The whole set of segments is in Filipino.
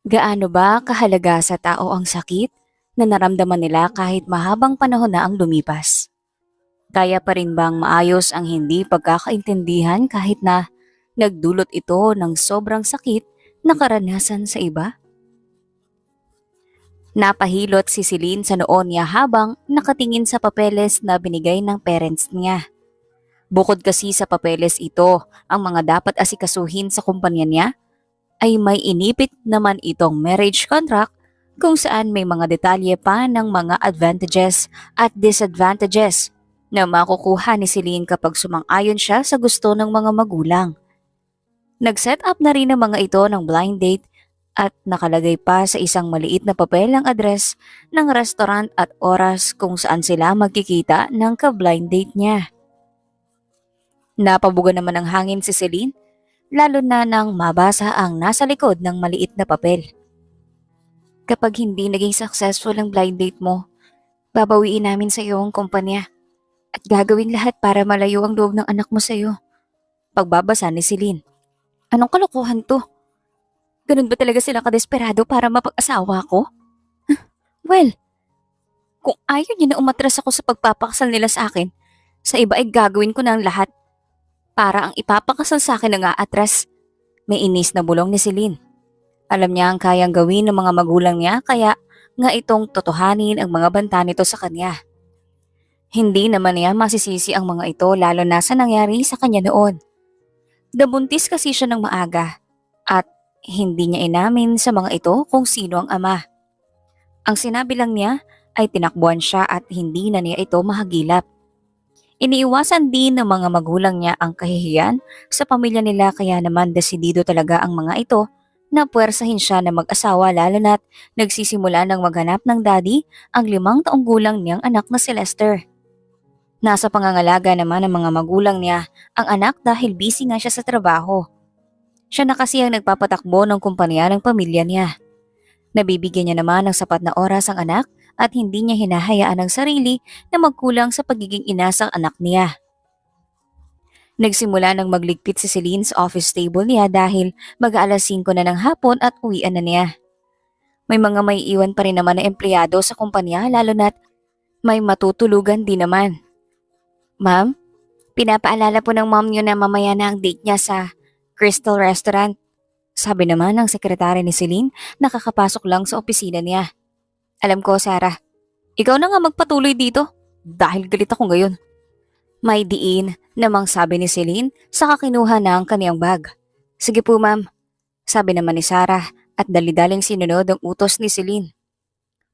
Gaano ba kahalaga sa tao ang sakit na naramdaman nila kahit mahabang panahon na ang lumipas? Kaya pa rin bang maayos ang hindi pagkakaintindihan kahit na nagdulot ito ng sobrang sakit na karanasan sa iba? Napahilot si Celine sa noon niya habang nakatingin sa papeles na binigay ng parents niya. Bukod kasi sa papeles ito, ang mga dapat asikasuhin sa kumpanya niya ay may inipit naman itong marriage contract kung saan may mga detalye pa ng mga advantages at disadvantages na makukuha ni Celine kapag sumang-ayon siya sa gusto ng mga magulang. Nag-set up na rin ang mga ito ng blind date at nakalagay pa sa isang maliit na papel ang address ng restaurant at oras kung saan sila magkikita ng ka-blind date niya. Napabuga naman ng hangin si Celine, lalo na nang mabasa ang nasa likod ng maliit na papel. Kapag hindi naging successful ang blind date mo, babawiin namin sa iyo ang kumpanya at gagawin lahat para malayo ang loob ng anak mo sa iyo. Pagbabasa ni Celine. Anong kalokohan to? Ganun ba talaga sila kadesperado para mapag-asawa ko? Well, kung ayaw niya na umatras ako sa pagpapakasal nila sa akin, sa iba ay gagawin ko na ang lahat para ang ipapakasal sa akin na atras. May inis na bulong ni Celine. Alam niya ang kayang gawin ng mga magulang niya kaya nga itong totohanin ang mga banta nito sa kanya. Hindi naman niya masisisi ang mga ito lalo na sa nangyari sa kanya noon. Nabuntis kasi siya ng maaga at hindi niya inamin sa mga ito kung sino ang ama. Ang sinabi lang niya ay tinakbuhan siya at hindi na niya ito mahagilap. Iniiwasan din ng mga magulang niya ang kahihiyan sa pamilya nila kaya naman desidido talaga ang mga ito na puwersahin siya na mag-asawa lalo na't nagsisimula ng maghanap ng daddy ang 5 taong gulang niyang anak na si Lester. Nasa pangangalaga naman ng mga magulang niya ang anak dahil busy nga siya sa trabaho. Siya na kasi ang nagpapatakbo ng kumpanya ng pamilya niya. Nabibigyan niya naman ng sapat na oras ang anak at hindi niya hinahayaan ang sarili na magkulang sa pagiging ina sa anak niya. Nagsimula ng magligpit si Celine sa office table niya dahil mag-aalas 5 na ng hapon at uwian na niya. May mga may iwan pa rin naman na empleyado sa kumpanya lalo na't may matutulugan din naman. Ma'am, pinapaalala po ng mom niyo na mamaya na ang date niya sa Crystal Restaurant. Sabi naman ng sekretary ni Celine na kakapasok lang sa opisina niya. Alam ko, Sarah. Ikaw na nga magpatuloy dito dahil galit ako ngayon. May diin namang sabi ni Celine sa kinuha ng kaniyang bag. Sige po ma'am, sabi naman ni Sarah at dali-daling sinunod ang utos ni Celine.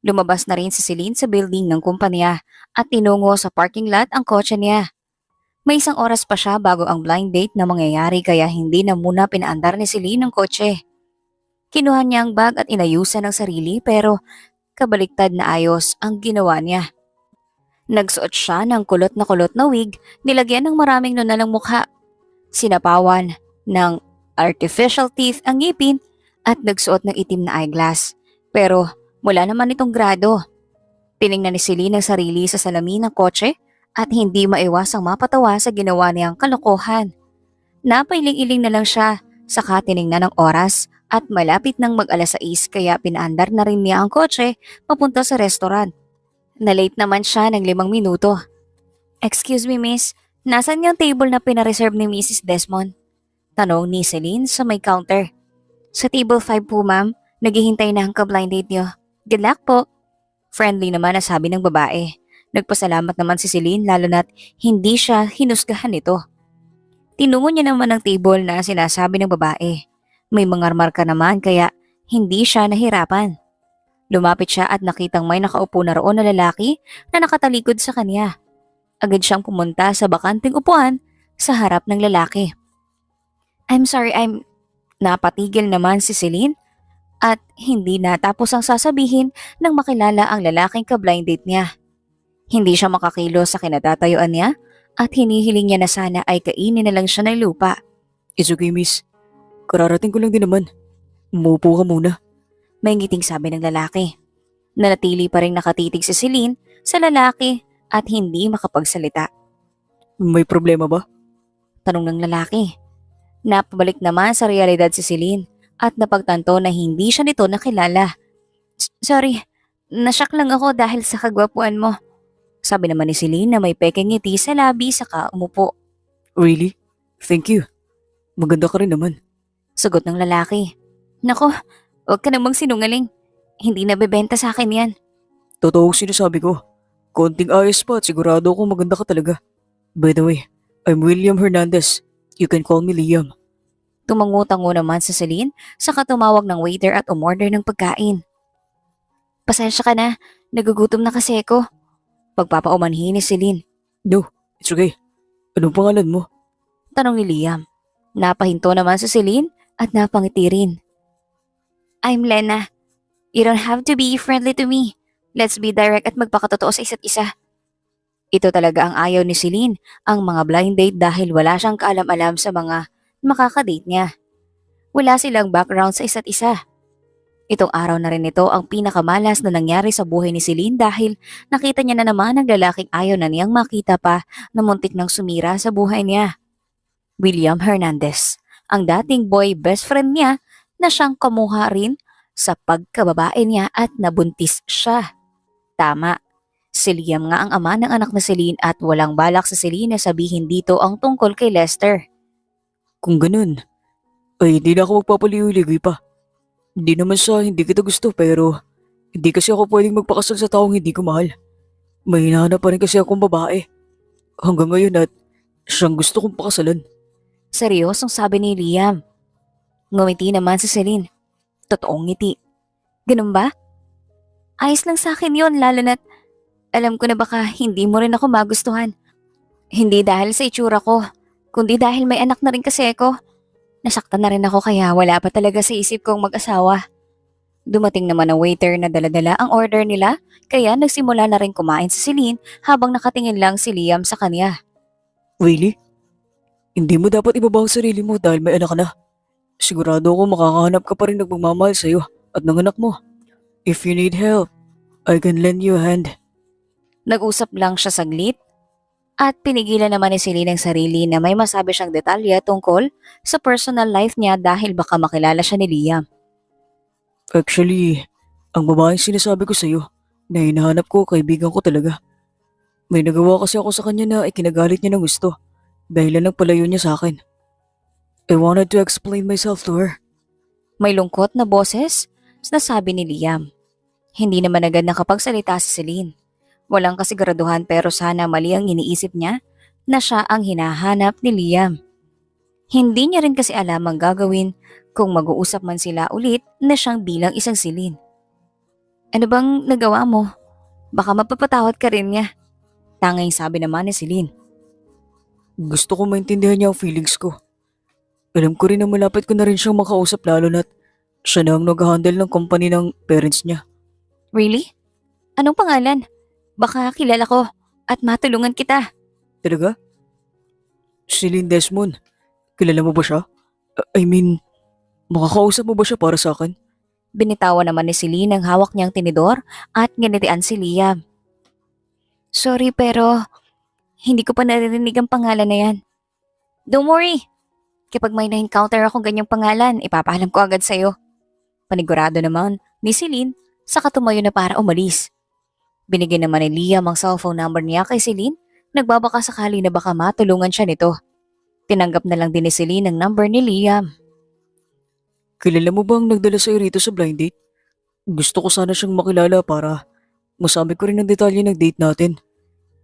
Lumabas na rin si Celine sa building ng kumpanya at tinungo sa parking lot ang kotse niya. May 1 oras pa siya bago ang blind date na mangyayari kaya hindi na muna pinaandar ni Celine ang kotse. Kinuha niya ang bag at inayusan ng sarili pero kabaliktad na ayos ang ginawa niya. Nagsuot siya ng kulot na wig, nilagyan ng maraming nunalang mukha. Sinapawan ng artificial teeth ang ngipin at nagsuot ng itim na eyeglass. Pero wala naman itong grado. Tiningnan ni Celine ang sarili sa salamin ng kotse at hindi maiwasang mapatawa sa ginawa niyang kalokohan. Napailing-iling na lang siya, saka tiningnan ng oras at malapit ng mag-alas 6 kaya pinaandar na rin niya ang kotse papunta sa restaurant. Na-late naman siya ng 5 minuto. Excuse me miss, nasan yung table na pinareserve ni Mrs. Desmond? Tanong ni Celine sa may counter. Sa table 5 po ma'am, naghihintay na ang ka-blind date niyo. Good luck po. Friendly naman na sabi ng babae. Nagpasalamat naman si Celine lalo na't hindi siya hinusgahan nito. Tinungo niya naman ang table na sinasabi ng babae. May mga marka naman kaya hindi siya nahirapan. Lumapit siya at nakitang may nakaupo na roon na lalaki na nakatalikod sa kanya. Agad siyang pumunta sa bakanting upuan sa harap ng lalaki. I'm sorry, Napatigil naman si Celine at hindi natapos ang sasabihin nang makilala ang lalaking ka-blind date niya. Hindi siya makakilos sa kinatatayuan niya at hinihiling niya na sana ay kainin na lang siya ng lupa. It's okay miss, kararating ko lang din naman. Umupo ka muna. May ngiting sabi ng lalaki. Nanatili pa rin nakatitig si Celine sa lalaki at hindi makapagsalita. May problema ba? Tanong ng lalaki. Napabalik naman sa realidad si Celine at napagtanto na hindi siya nito nakilala. Sorry, nasyak lang ako dahil sa kagwapuan mo. Sabi naman ni Celine na may pekeng ngiti sa labi saka umupo. Really? Thank you. Maganda ka rin naman. Sagot ng lalaki. Nako, huwag ka namang sinungaling. Hindi nabebenta sa akin yan. Totoo ang sinasabi ko. Konting ayos pa at sigurado akong maganda ka talaga. By the way, I'm William Hernandez. You can call me Liam. Tumangutango naman sa Celine saka tumawag ng waiter at umorder ng pagkain. Pasensya ka na, nagugutom na kasi ako. Pagpapaumanhin ni Celine. No, it's okay. Anong pangalan mo? Tanong ni Liam. Napahinto naman si Celine at napangiti rin. I'm Lena. You don't have to be friendly to me. Let's be direct at magpakatotoo sa isa't isa. Ito talaga ang ayaw ni Celine, ang mga blind date dahil wala siyang kaalam-alam sa mga makakadate niya. Wala silang background sa isa't isa. Itong araw na rin ito ang pinakamalas na nangyari sa buhay ni Celine dahil nakita niya na naman ang lalaking ayaw na niyang makita pa na muntik nang sumira sa buhay niya. William Hernandez, ang dating boy best friend niya na siyang kamuha rin sa pagkababae niya at nabuntis siya. Tama, si Liam nga ang ama ng anak na Celine at walang balak sa Celine na sabihin dito ang tungkol kay Lester. Kung ganun, ay hindi na ako magpapaliw-ligoy pa. Hindi naman sa hindi kita gusto pero hindi kasi ako pwedeng magpakasal sa taong hindi ko mahal. May hinahanap pa rin kasi akong babae. Hanggang ngayon at siyang gusto kong pakasalan. Seryosong sabi ni Liam. Ngumiti naman si Celine. Totoong ngiti. Ganun ba? Ayos lang sa akin yon lalo na't alam ko na baka hindi mo rin ako magustuhan. Hindi dahil sa itsura ko, kundi dahil may anak na rin kasi ako. Nasaktan na rin ako kaya wala pa talaga sa isip kong mag-asawa. Dumating naman ang waiter na daladala ang order nila kaya nagsimula na rin kumain si Celine habang nakatingin lang si Liam sa kanya. Really? Hindi mo dapat ibabaw ang sarili mo dahil may anak ka na. Sigurado ako makakahanap ka pa rin ng magmamahal sa'yo at ng anak mo. If you need help, I can lend you a hand. Nag-usap lang siya saglit at pinigilan naman ni Celine ang sarili na may masabi siyang detalye tungkol sa personal life niya dahil baka makilala siya ni Liam. Actually, ang babaeng sinasabi ko sa'yo na hinahanap ko kaibigan ko talaga. May nagawa kasi ako sa kanya na ikinagalit niya ng gusto dahil lang nagpalayo niya sa akin. I wanted to explain myself to her. May lungkot na boses na sabi ni Liam. Hindi naman agad nakapagsalita si Celine. Walang kasiguraduhan pero sana mali ang iniisip niya na siya ang hinahanap ni Liam. Hindi niya rin kasi alam ang gagawin kung mag-uusap man sila ulit na siyang bilang isang Celine. Ano bang nagawa mo? Baka mapapatawad ka rin niya. Tanging sabi naman ni Celine. Gusto ko maintindihan niya ang feelings ko. Alam ko rin na malapit ko na rin siyang makausap lalo na't siya na ang nag-handle ng company ng parents niya. Really? Anong pangalan? Baka kilala ko at matulungan kita. Talaga? Celine Desmond. Kilala mo ba siya? I mean, makakausap mo ba siya para sa akin? Binitawan naman ni Celine ang hawak niyang tinidor at nginitian si Liam. Sorry pero hindi ko pa naririnig ang pangalan na yan. Don't worry. Kapag may na-encounter akong ganyang pangalan, ipapaalam ko agad sa'yo. Panigurado naman ni Celine saka tumayo na para umalis. Binigyan naman ni Liam ang cellphone number niya kay Celine, nagbabaka sakali na baka matulungan siya nito. Tinanggap na lang din ni Celine ang number ni Liam. Kilala mo bang nagdala sa'yo rito sa blind date? Gusto ko sana siyang makilala para masabi ko rin ang detalye ng date natin.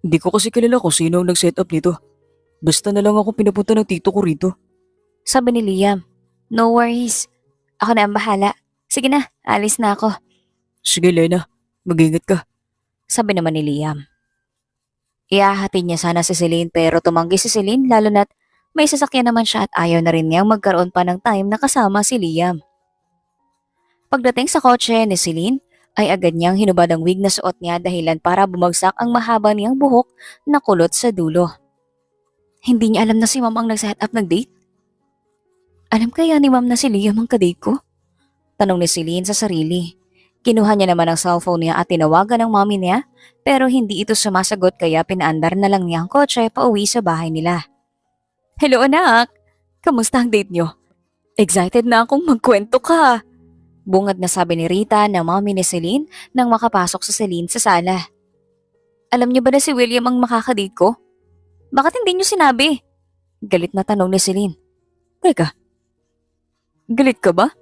Hindi ko kasi kilala kung sino ang nag-set up nito. Basta na lang ako pinapunta ng tito ko rito. Sabi ni Liam, no worries. Ako na ang bahala. Sige na, alis na ako. Sige Lena, mag-ingat ka. Sabi naman ni Liam. Iahatid niya sana si Celine pero tumanggi si Celine lalo na't may sasakyan naman siya at ayaw na rin niyang magkaroon pa ng time na kasama si Liam. Pagdating sa kotse ni Celine ay agad niyang hinubad ang wig na suot niya dahilan para bumagsak ang mahaba niyang buhok na kulot sa dulo. Hindi niya alam na si Ma'am ang nag-set up ng date? Alam kaya ni Ma'am na si Liam ang kadate ko? Tanong ni Celine sa sarili. Kinuha niya naman ang cellphone niya at tinawagan ng mommy niya pero hindi ito sumasagot kaya pinaandar na lang niya ang kotse pauwi sa bahay nila. Hello anak! Kamusta ang date niyo? Excited na akong magkwento ka. Bungad na sabi ni Rita na mommy ni Celine nang makapasok sa Celine sa sala. Alam niyo ba na si William ang makakadate ko? Bakit hindi niyo sinabi? Galit na tanong ni Celine. Teka, galit ka ba?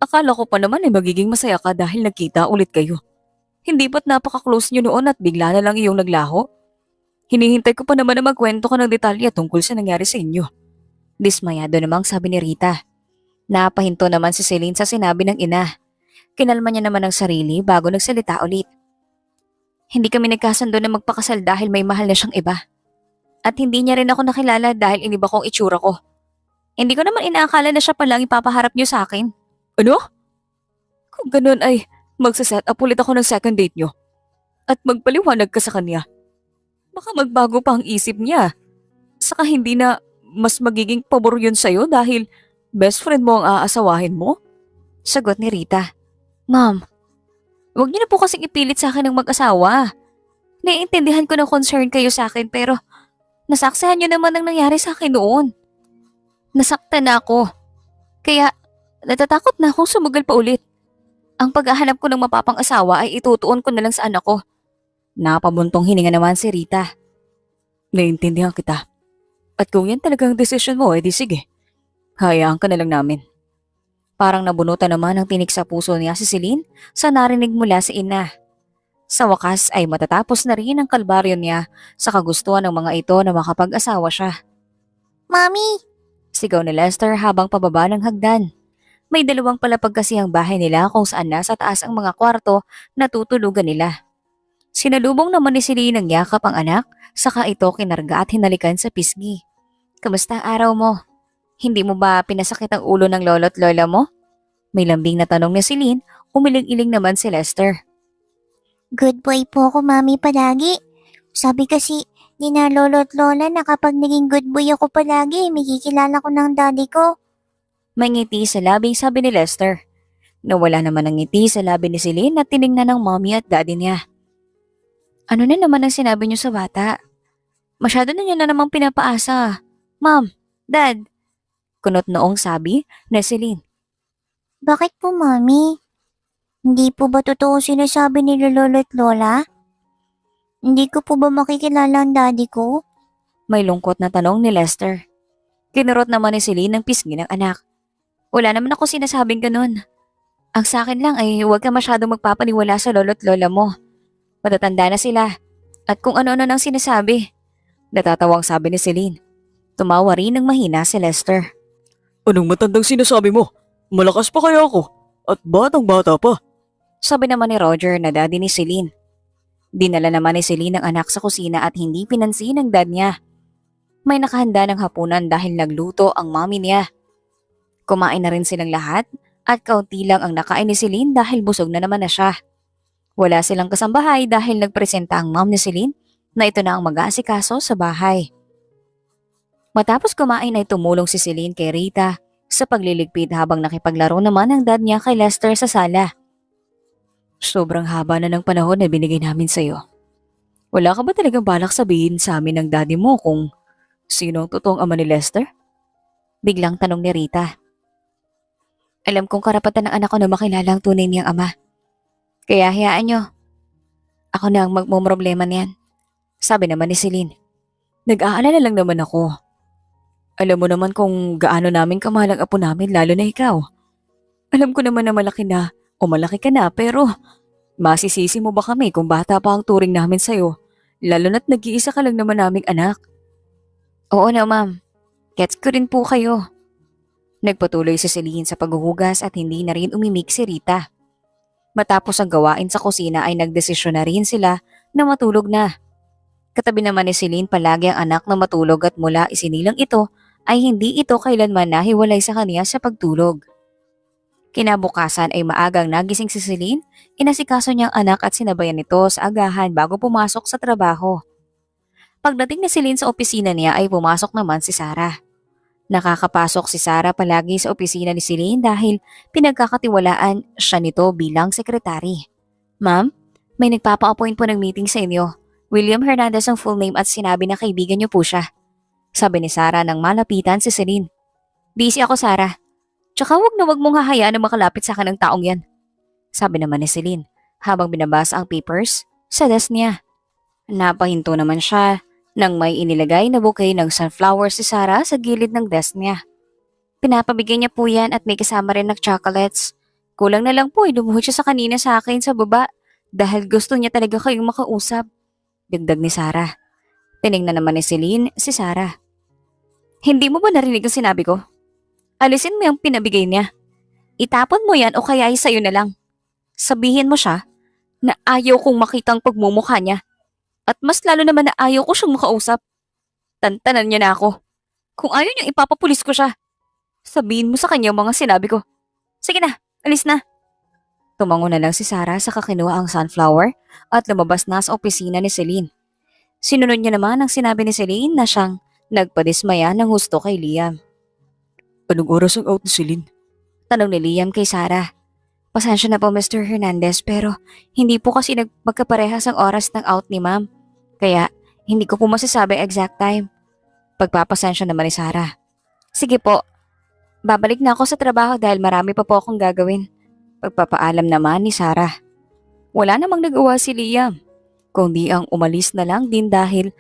Akala ko pa naman ay magiging masaya ka dahil nagkita ulit kayo. Hindi ba't napaka-close niyo noon at bigla na lang iyong naglaho? Hinihintay ko pa naman na magkwento ka ng detalye tungkol sa nangyari sa inyo. Dismayado namang sabi ni Rita. Napahinto naman si Celine sa sinabi ng ina. Kinalma niya naman ang sarili bago nagsalita ulit. Hindi kami nagkasundo na magpakasal dahil may mahal na siyang iba. At hindi niya rin ako nakilala dahil iniba kong itsura ko. Hindi ko naman inaakala na siya palang ipapaharap niyo sa akin. Ano? Kung ganun ay magsaset up ulit ako ng second date niyo. At magpaliwanag ka sa kanya. Baka magbago pa ang isip niya. Saka hindi na mas magiging pabor yun sa'yo dahil best friend mo ang aasawahin mo? Sagot ni Rita. Ma'am, huwag niyo na po kasing ipilit sa akin ng mag-asawa. Naiintindihan ko na concern kayo sa akin pero nasaksahan niyo naman ang nangyari sa akin noon. Nasaktan na ako. Kaya natatakot na akong sumugal pa ulit. Ang paghahanap ko ng mapapang asawa ay itutuon ko na lang sa anak ko. Napabuntong hininga naman si Rita. Naiintindihan kita. At kung yan talagang desisyon mo, edi sige. Hayaan ka na lang namin. Parang nabunutan naman ang tinik sa puso niya si Celine sa narinig mula sa ina. Sa wakas ay matatapos na rin ang kalbaryo niya sa kagustuhan ng mga ito na makapag-asawa siya. Mami! Sigaw ni Lester habang pababa ng hagdan. May dalawang palapag kasi ang bahay nila kung saan nasa taas ang mga kwarto na tutulugan nila. Sinalubong naman ni Celine ng yakap ang anak, saka ito kinarga at hinalikan sa pisngi. Kamusta ang araw mo? Hindi mo ba pinasakit ang ulo ng lolo't lola mo? May lambing na tanong ni Celine, umiling-iling naman si Lester. Good boy po ako, mami, palagi. Sabi kasi ni na lolo at lola na kapag naging good boy ako palagi, makikilala ko ng daddy ko. May ngiti sa labing sabi ni Lester. Nawala naman ang ngiti sa labi ni Celine at tiningnan ng mommy at daddy niya. Ano na naman ang sinabi niyo sa bata? Masyado na niyo na namang pinapaasa. Mom, Dad. Kunot noong sabi ni Celine. Bakit po, mami? Hindi po ba totoo sinasabi ni lolo at lola? Hindi ko po ba makikilala ang daddy ko? May lungkot na tanong ni Lester. Kinurot naman ni Celine ng pisngi ng anak. Wala naman ako sinasabing ganun. Ang sa akin lang ay huwag ka masyadong magpapaniwala sa lolo't lola mo. Matatanda na sila. At kung ano-ano nang sinasabi. Natatawang sabi ni Celine. Tumawa rin ng mahina si Lester. Anong matandang sinasabi mo? Malakas pa kaya ako? At batang bata pa? Sabi naman ni Roger na daddy ni Celine. Dinala naman ni Celine ang anak sa kusina at hindi pinansin ng dad niya. May nakahanda ng hapunan dahil nagluto ang mommy niya. Kumain na rin silang lahat at kaunti lang ang nakain ni Celine dahil busog na naman na siya. Wala silang kasambahay dahil nagpresenta ang mom ni Celine na ito na ang mag-aasikaso sa bahay. Matapos kumain ay tumulong si Celine kay Rita sa pagliligpit habang nakipaglaro naman ang dad niya kay Lester sa sala. Sobrang haba na ng panahon na binigay namin sa'yo. Wala ka ba talagang balak sabihin sa amin ng daddy mo kung sino ang totoong ama ni Lester? Biglang tanong ni Rita. Alam kong karapatan ng anak ko na makilala ang tunay niyang ama. Kaya hayaan niyo. Ako na ang magmumroblema niyan. Sabi naman ni Celine. Nag-aalala lang naman ako. Alam mo naman kung gaano namin kamahal ang apo namin lalo na ikaw. Alam ko naman na malaki na o malaki ka na pero masisisi mo ba kami kung bata pa ang turing namin sa'yo lalo na't nag-iisa ka lang naman naming anak? Oo na ma'am. Gets ko rin po kayo. Nagpatuloy si Celine sa paghuhugas at hindi na rin umimik si Rita. Matapos ang gawain sa kusina ay nagdesisyon na rin sila na matulog na. Katabi naman ni Celine palagi ang anak na matulog at mula isinilang ito ay hindi ito kailanman nahiwalay sa kanya sa pagtulog. Kinabukasan ay maagang nagising si Celine, inasikaso niyang anak at sinabayan nito sa agahan bago pumasok sa trabaho. Pagdating ni Celine sa opisina niya ay pumasok naman si Sarah. Nakakapasok si Sarah palagi sa opisina ni Celine dahil pinagkakatiwalaan siya nito bilang sekretary. Ma'am, may nagpapa-appoint po ng meeting sa inyo. William Hernandez ang full name at sinabi na kaibigan niyo po siya. Sabi ni Sarah nang malapitan si Celine. Busy ako, Sarah. Tsaka wag na wag mong hahayaan na makalapit sa akin ng taong yan. Sabi naman ni Celine habang binabasa ang papers sa desk niya. Napahinto naman siya nang may inilagay na bouquet ng sunflowers si Sarah sa gilid ng desk niya. Pinapabigay niya po yan at may kasama rin ng chocolates. Kulang na lang po lumuhod siya sa kanina sa akin sa baba dahil gusto niya talaga kayong makausap. Dagdag ni Sarah. Tiningnan naman ni Celine si Sarah. Hindi mo ba narinig ang sinabi ko? Alisin mo yung pinabigay niya. Itapon mo yan o kaya ay sa'yo na lang. Sabihin mo siya na ayaw kong makita ang pagmumukha niya. At mas lalo naman na ayaw ko siyang makausap. Tantanan niya na ako. Kung ayaw niya ipapapulis ko siya. Sabihin mo sa kanya ang mga sinabi ko. Sige na, alis na. Tumango na lang si Sarah sa kinuha ang sunflower at lumabas na sa opisina ni Celine. Sinunod niya naman ang sinabi ni Celine na siyang nagpadismaya ng husto kay Liam. Anong oras ang out ni Celine? Tanong ni Liam kay Sarah. Pasensya na po Mr. Hernandez pero hindi po kasi magkaparehas ang oras ng out ni ma'am. Kaya hindi ko po masasabi exact time. Pagpapasensya naman ni Sarah. Sige po, babalik na ako sa trabaho dahil marami pa po akong gagawin. Pagpapaalam naman ni Sarah. Wala namang nagawa si Liam, kundi ang umalis na lang din dahil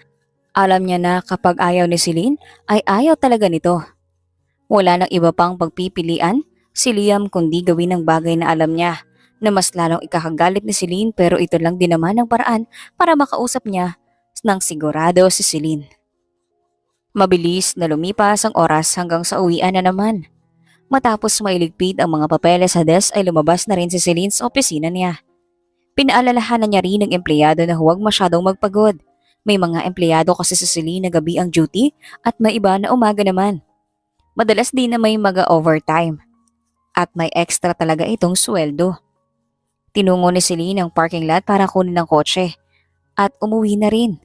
alam niya na kapag ayaw ni Celine ay ayaw talaga nito. Wala nang iba pang pagpipilian si Liam kundi gawin ang bagay na alam niya na mas lalong ikakagalit ni Celine pero ito lang din naman ang paraan para makausap niya ng sigurado si Celine. Mabilis na lumipas ang oras hanggang sa uwian na naman. Matapos mailigpit ang mga papeles sa desk ay lumabas na rin si Celine sa opisina niya. Pinaalalahanan niya rin ng empleyado na huwag masyadong magpagod. May mga empleyado kasi sa Celine na gabi ang duty at may iba na umaga naman. Madalas din na may mag-overtime. At may extra talaga itong sweldo. Tinungo ni Celine ang parking lot para kunin ang kotse. At umuwi na rin.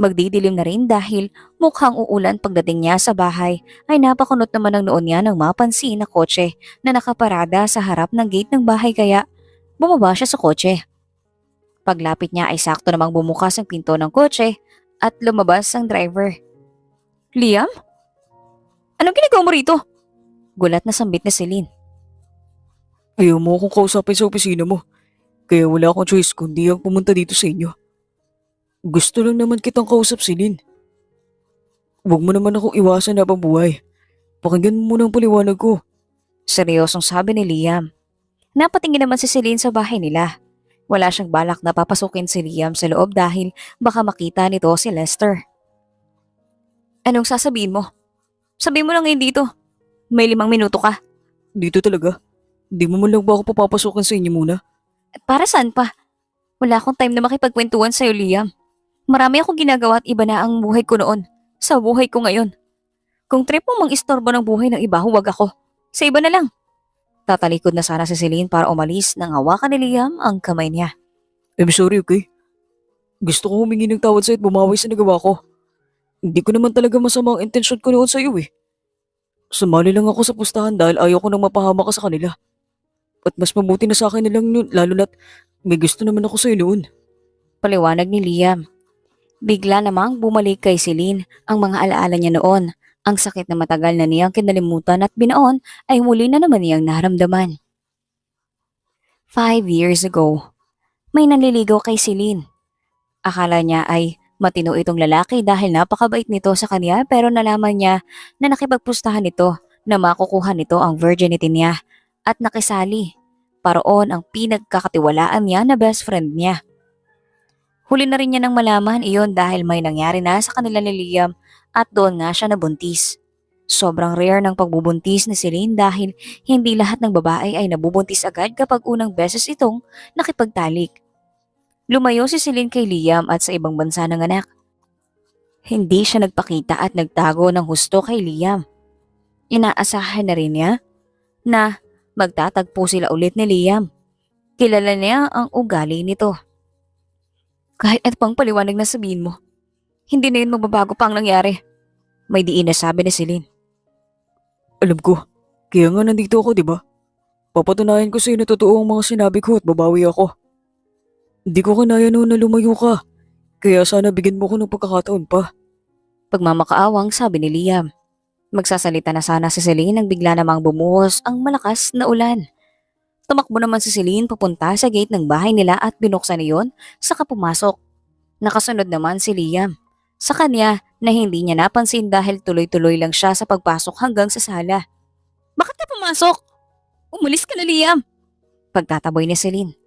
Magdidilim na rin dahil mukhang uulan pagdating niya sa bahay ay napakunot naman ang noon niya ng mapansin na kotse na nakaparada sa harap ng gate ng bahay kaya bumaba siya sa kotse. Paglapit niya ay sakto namang bumukas ang pinto ng kotse at lumabas ang driver. Liam? Anong ginagawa mo rito? Gulat na sambit ni Celine. Ayaw mo akong kausapin sa opisina mo. Kaya wala akong choice kundi ang pumunta dito sa inyo. Gusto lang naman kitang kausap, Celine. Huwag mo naman akong iwasan habang buhay. Pakinggan mo muna ang paliwanag ko. Seryosong sabi ni Liam. Napatingin naman si Celine sa bahay nila. Wala siyang balak na papasukin si Liam sa loob dahil baka makita nito si Lester. Anong sasabihin mo? Sabihin mo lang ngayon dito. May 5 minuto ka. Dito talaga. Di mo man lang ba ako papapasukin sa inyo muna? At para saan pa? Wala akong time na makipagkwentuhan sa'yo, Liam. Marami akong ginagawa at iba na ang buhay ko noon. Sa buhay ko ngayon. Kung trip mo mang istorbo ng buhay ng iba, huwag ako. Sa iba na lang. Tatalikod na sana si Celine para umalis nang hawakan ni Liam ang kamay niya. I'm sorry, okay? Gusto ko humingi ng tawad sa'yo at bumawi sa nagawa ko. Hindi ko naman talaga masama ang intensyon ko noon sa'yo eh. Sumali lang ako sa pustahan dahil ayaw ko nang mapahama ka sa kanila. At mas mabuti na sa akin na lang yun, lalo na't may gusto naman ako sa'yo noon. Paliwanag ni Liam. Bigla namang bumalik kay Celine ang mga alaala niya noon. Ang sakit na matagal na niyang kinalimutan at binaon ay muli na naman niyang naramdaman. 5 years ago, may nanliligaw kay Celine. Akala niya ay matino itong lalaki dahil napakabait nito sa kanya pero nalaman niya na nakipagpustahan nito na makukuha nito ang virginity niya at nakisali. Paroon ang pinagkakatiwalaan niya na best friend niya. Huli na rin niya nang malaman iyon dahil may nangyari na sa kanila ni Liam at doon nga siya nabuntis. Sobrang rare ng pagbubuntis ni Celine dahil hindi lahat ng babae ay nabubuntis agad kapag unang beses itong nakipagtalik. Lumayo si Celine kay Liam at sa ibang bansa ng anak. Hindi siya nagpakita at nagtago ng husto kay Liam. Inaasahan na rin niya na magtatagpo sila ulit ni Liam. Kilala niya ang ugali nito. Kahit at pang paliwanag na sabihin mo, hindi na yun magbabago pa ang nangyari. May diin na sabi ni Celine. Alam ko, kaya nga nandito ako, di ba? Papatunayan ko sa'yo na totoo ang mga sinabi ko at babawi ako. Hindi ko kinaya noon na lumayo ka, kaya sana bigyan mo ko ng pagkakataon pa. Pagmamakaawang sabi ni Liam. Magsasalita na sana si Celine nang bigla namang bumuhos ang malakas na ulan. Tumakbo naman si Celine papunta sa gate ng bahay nila at binuksan niyon saka pumasok. Nakasunod naman si Liam. Sa kanya na hindi niya napansin dahil tuloy-tuloy lang siya sa pagpasok hanggang sa sala. Bakit ka pumasok? Umalis ka na, Liam! Pagtataboy ni Celine.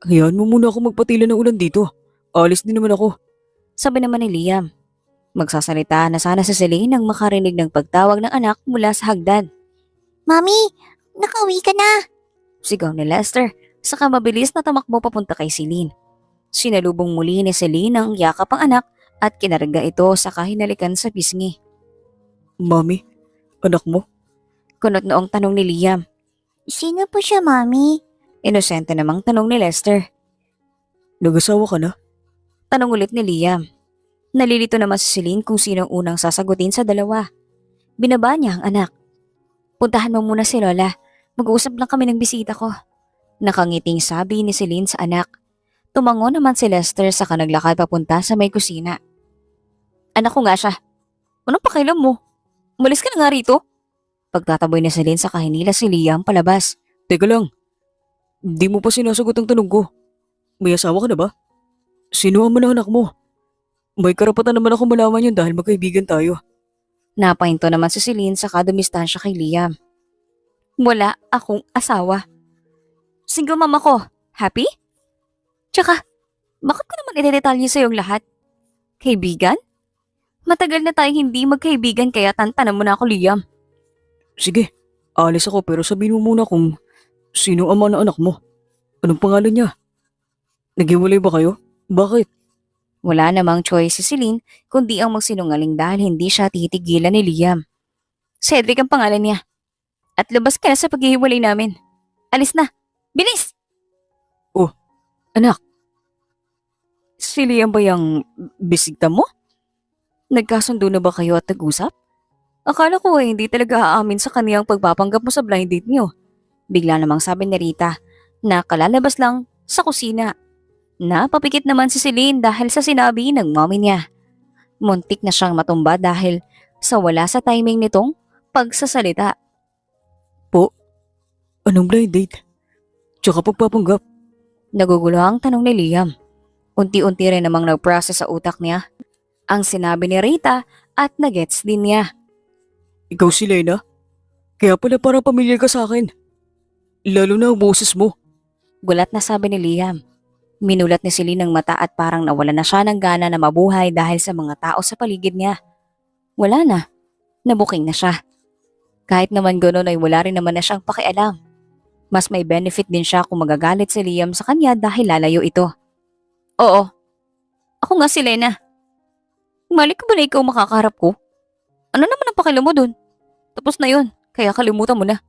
Hayaan mo muna ako magpatila ng ulan dito. Alis din naman ako. Sabi naman ni Liam. Magsasalita na sana si Celine nang makarinig ng pagtawag ng anak mula sa hagdan. Mami, nakauwi ka na. Sigaw ni Lester, saka mabilis na tumakbo papunta kay Celine. Sinalubong muli ni Celine ang yakap ang anak at kinarga ito saka hinalikan sa pisngi. Mami, anak mo? Kunot noong tanong ni Liam. Sino po siya, Mami? Inosente namang tanong ni Lester. Nag-asawa ka na? Tanong ulit ni Liam. Nalilito naman si Celine kung sino ang unang sasagutin sa dalawa. Binaba niya ang anak. Puntahan mo muna si Lola. Mag-uusap lang kami ng bisita ko. Nakangiting sabi ni Celine sa anak. Tumango naman si Lester saka naglakad papunta sa may kusina. Anak ko nga siya. Anong pakialam mo? Umalis ka na nga rito. Pagtataboy ni Celine saka hinila si Liam palabas. Teka lang. Di mo pa sinasagot ang tanong ko. May asawa ka na ba? Sino ang anak mo? May karapatan naman ako malaman yun dahil magkaibigan tayo. Napahinto naman si Celine saka dumistansya kay Liam. Wala akong asawa. Single mom ako. Happy? Tsaka, bakit ko naman idedetalye sa'yo ang lahat? Kaibigan? Matagal na tayong hindi magkaibigan kaya tantanan mo na ako, Liam. Sige, alis ako pero sabihin mo muna kung sino ang ama ng anak mo. Anong pangalan niya? Naghiwalay ba kayo? Bakit? Wala namang choice si Celine kundi ang magsinungaling dahil hindi siya titigilan ni Liam. Cedric ang pangalan niya. At labas ka na sa paghihiwalay namin. Alis na. Bilis! Anak, Si Liam ba yung bisigta mo? Nagkasundo na ba kayo at nag-usap? Akala ko hindi talaga aamin sa kaniyang pagpapanggap mo sa blind date niyo. Bigla namang sabi ni Rita na kalalabas lang sa kusina. Napapikit naman si Celine dahil sa sinabi ng mommy niya. Muntik na siyang matumba dahil sa wala sa timing nitong pagsasalita. anong blind date? Tsaka pagpapanggap. Nagugulo ang tanong ni Liam. Unti-unti rin namang nag-process sa utak niya ang sinabi ni Rita at nagets din niya. Ikaw si Lena? Kaya pala parang pamilyar ka sa akin. Lalo na ang boses mo. Gulat na sabi ni Liam. Minulat ni Celine ng mata at parang nawala na siya ng gana na mabuhay dahil sa mga tao sa paligid niya. Wala na. Nabuking na siya. Kahit naman gano'n ay wala rin naman na siyang pakialam. Mas may benefit din siya kung magagalit si Liam sa kanya dahil lalayo ito. Oo. Ako nga si Lena. Mali ka ba na ikaw makakaharap ko? Ano naman ang pakialam mo dun? Tapos na yun, kaya kalimutan mo na.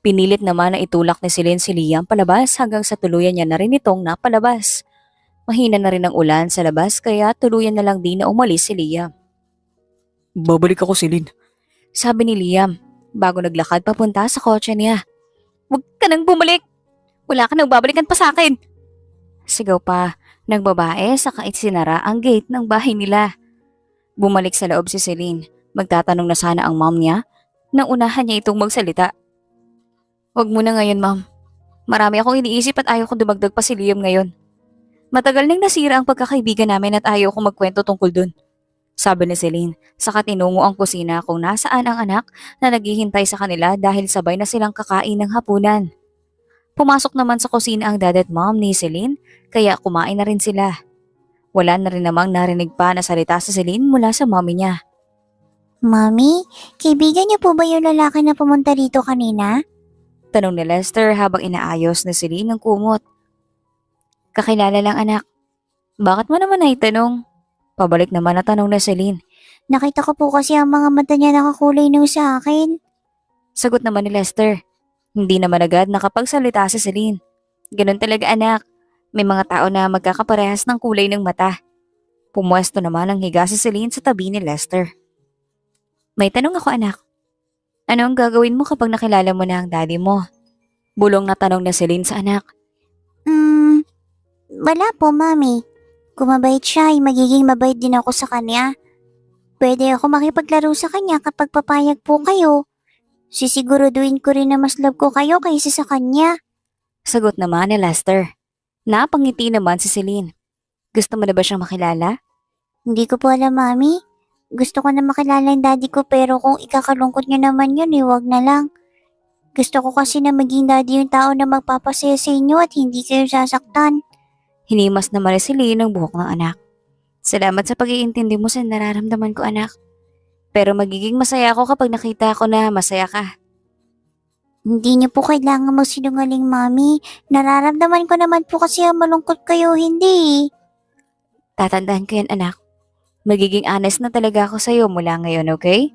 Pinilit naman na itulak ni Celine si Liam palabas hanggang sa tuluyan niya na rin itong napalabas. Mahina na rin ang ulan sa labas kaya tuluyan na lang din na umalis si Liam. Babalik ako, Celine. Sabi ni Liam bago naglakad papunta sa kotse niya. Huwag ka nang bumalik! Wala ka nang babalikan pa sa akin! Sigaw pa ng babae saka isinara ang gate ng bahay nila. Bumalik sa loob si Celine. Magtatanong na sana ang mom niya nang unahan niya itong magsalita. Huwag muna ngayon, ma'am. Marami akong iniisip at ayaw kong dumagdag pa si Liam ngayon. Matagal nang nasira ang pagkakaibigan namin at ayaw kong magkwento tungkol dun. Sabi ni Celine, saka tinungo ang kusina kung nasaan ang anak na naghihintay sa kanila dahil sabay na silang kakain ng hapunan. Pumasok naman sa kusina ang dad at mom ni Celine kaya kumain na rin sila. Wala na rin namang narinig pa na salita sa Celine mula sa mommy niya. Mami, kaibigan niyo po ba yung lalaki na pumunta dito kanina? Tanong ni Lester habang inaayos na Celine ng kumot. Kakilala lang anak. Bakit mo naman naitanong? Pabalik naman na tanong na Celine. Nakita ko po kasi ang mga mata niya nakakulay nung sa akin. Sagot naman ni Lester. Hindi naman agad nakapagsalita si Celine. Ganun talaga anak. May mga tao na magkakaparehas ng kulay ng mata. Pumwesto naman ang higa si Celine sa tabi ni Lester. May tanong ako anak. Ano ang gagawin mo kapag nakilala mo na ang daddy mo? Bulong na tanong na Celine sa anak. Wala po, Mami. Kung mabait siya, ay magiging mabait din ako sa kanya. pwede ako makipaglaro sa kanya kapag papayag po kayo. Sisiguraduhin ko rin na mas love ko kayo kaysa sa kanya. Sagot naman ni Lester. Napangiti naman si Celine. Gusto mo na ba siyang makilala? Hindi ko po alam, Mami. Gusto ko na makilala yung daddy ko pero kung ikakalungkot niya naman yun, wag na lang. Gusto ko kasi na maging daddy yung tao na magpapasaya sa inyo at hindi kayo sasaktan. Hinimas naman ni Celine ang buhok ng anak. Salamat sa pag-iintindi mo sa nararamdaman ko, anak. Pero magiging masaya ako kapag nakita ko na masaya ka. Hindi niyo po kailangan magsinungaling, Mami. Nararamdaman ko naman po kasi ang malungkot kayo, hindi. Tatandaan ko yan, anak. Magiging honest na talaga ako sa'yo mula ngayon, okay?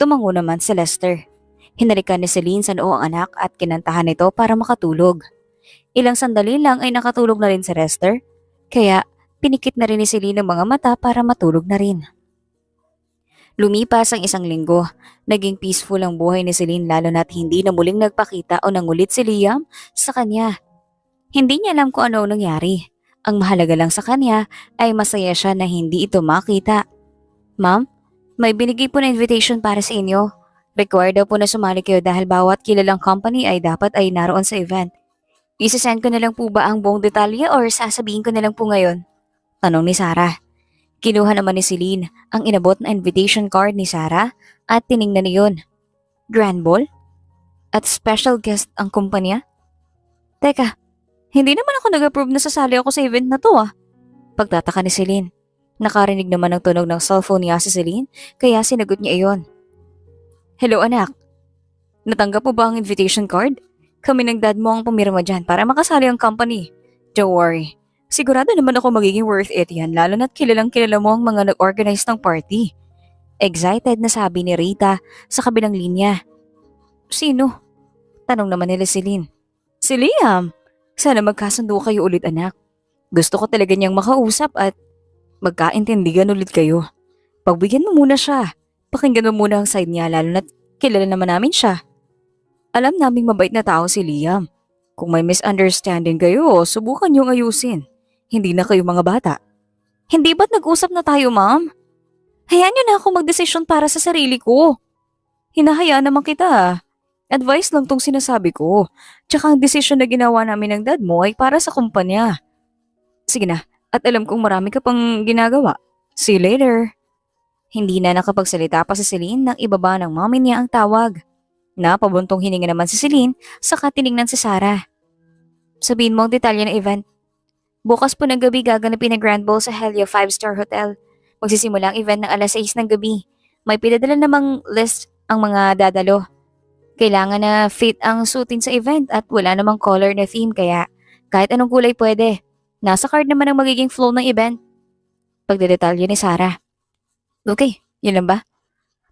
Tumango naman si Lester. Hinalikan ni Celine sa noo ang anak at kinantahan nito para makatulog. Ilang sandali lang ay nakatulog na rin si Lester, kaya pinikit na rin ni Celine ang mga mata para matulog na rin. Lumipas ang isang linggo, naging peaceful ang buhay ni Celine lalo na't hindi na muling nagpakita o nangulit si Liam sa kanya. Hindi niya alam kung ano nangyari. Ang mahalaga lang sa kanya ay masaya siya na hindi ito makita. Ma'am, may binigay po na invitation para sa inyo. Required daw po na sumali kayo dahil bawat kilalang company ay dapat ay naroon sa event. Isasend ko na lang po ba ang buong detalye or sasabihin ko na lang po ngayon? Tanong ni Sarah. Kinuha naman ni Celine ang inabot na invitation card ni Sarah at tiningnan niyon. Grand Ball? At special guest ang kumpanya? Teka, hindi naman ako nag-approve na sasali ako sa event na to ah. Pagtataka ni Celine. Nakarinig naman ng tunog ng cellphone niya si Celine kaya sinagot niya iyon. Hello anak, natanggap mo ba ang invitation card? Kami ng dad mo ang pumirma dyan para makasali ang company. Don't worry. Sigurado naman ako magiging worth it yan lalo na't kilalang kilala mo ang mga nag-organize ng party. Excited na sabi ni Rita sa kabilang linya. Sino? Tanong naman nila Celine. Si Liam. Sana magkasundo kayo ulit anak. Gusto ko talaga niyang makausap at magkaintindihan ulit kayo. Pagbigyan mo muna siya. Pakinggan mo muna ang side niya lalo na't kilala naman namin siya. Alam naming mabait na tao si Liam. Kung may misunderstanding kayo, subukan niyong ayusin. Hindi na kayo mga bata. Hindi ba't nag-usap na tayo, ma'am? Hayaan niyo na ako magdesisyon para sa sarili ko. Hinahayaan naman kita. Advice lang tong sinasabi ko. Tsaka ang desisyon na ginawa namin ng dad mo ay para sa kumpanya. Sige na, at alam kong marami ka pang ginagawa. See you later. Hindi na nakapagsalita pa si Celine nang ibaba ng mommy niya ang tawag. Napabuntong hininga naman si Celine saka tiningnan si Sarah. Sabihin mo ang detalye ng event. Bukas po ng gabi gaganapin ang Grand Ball sa Helio 5-star Hotel. Magsisimula ang event ng alas 6 ng gabi. May pinadala namang list ang mga dadalo. Kailangan na fit ang suitin sa event at wala namang color na theme kaya kahit anong kulay pwede. Nasa card naman ang magiging flow ng event. Pagdedetalye ni Sarah. Okay, yun lang ba?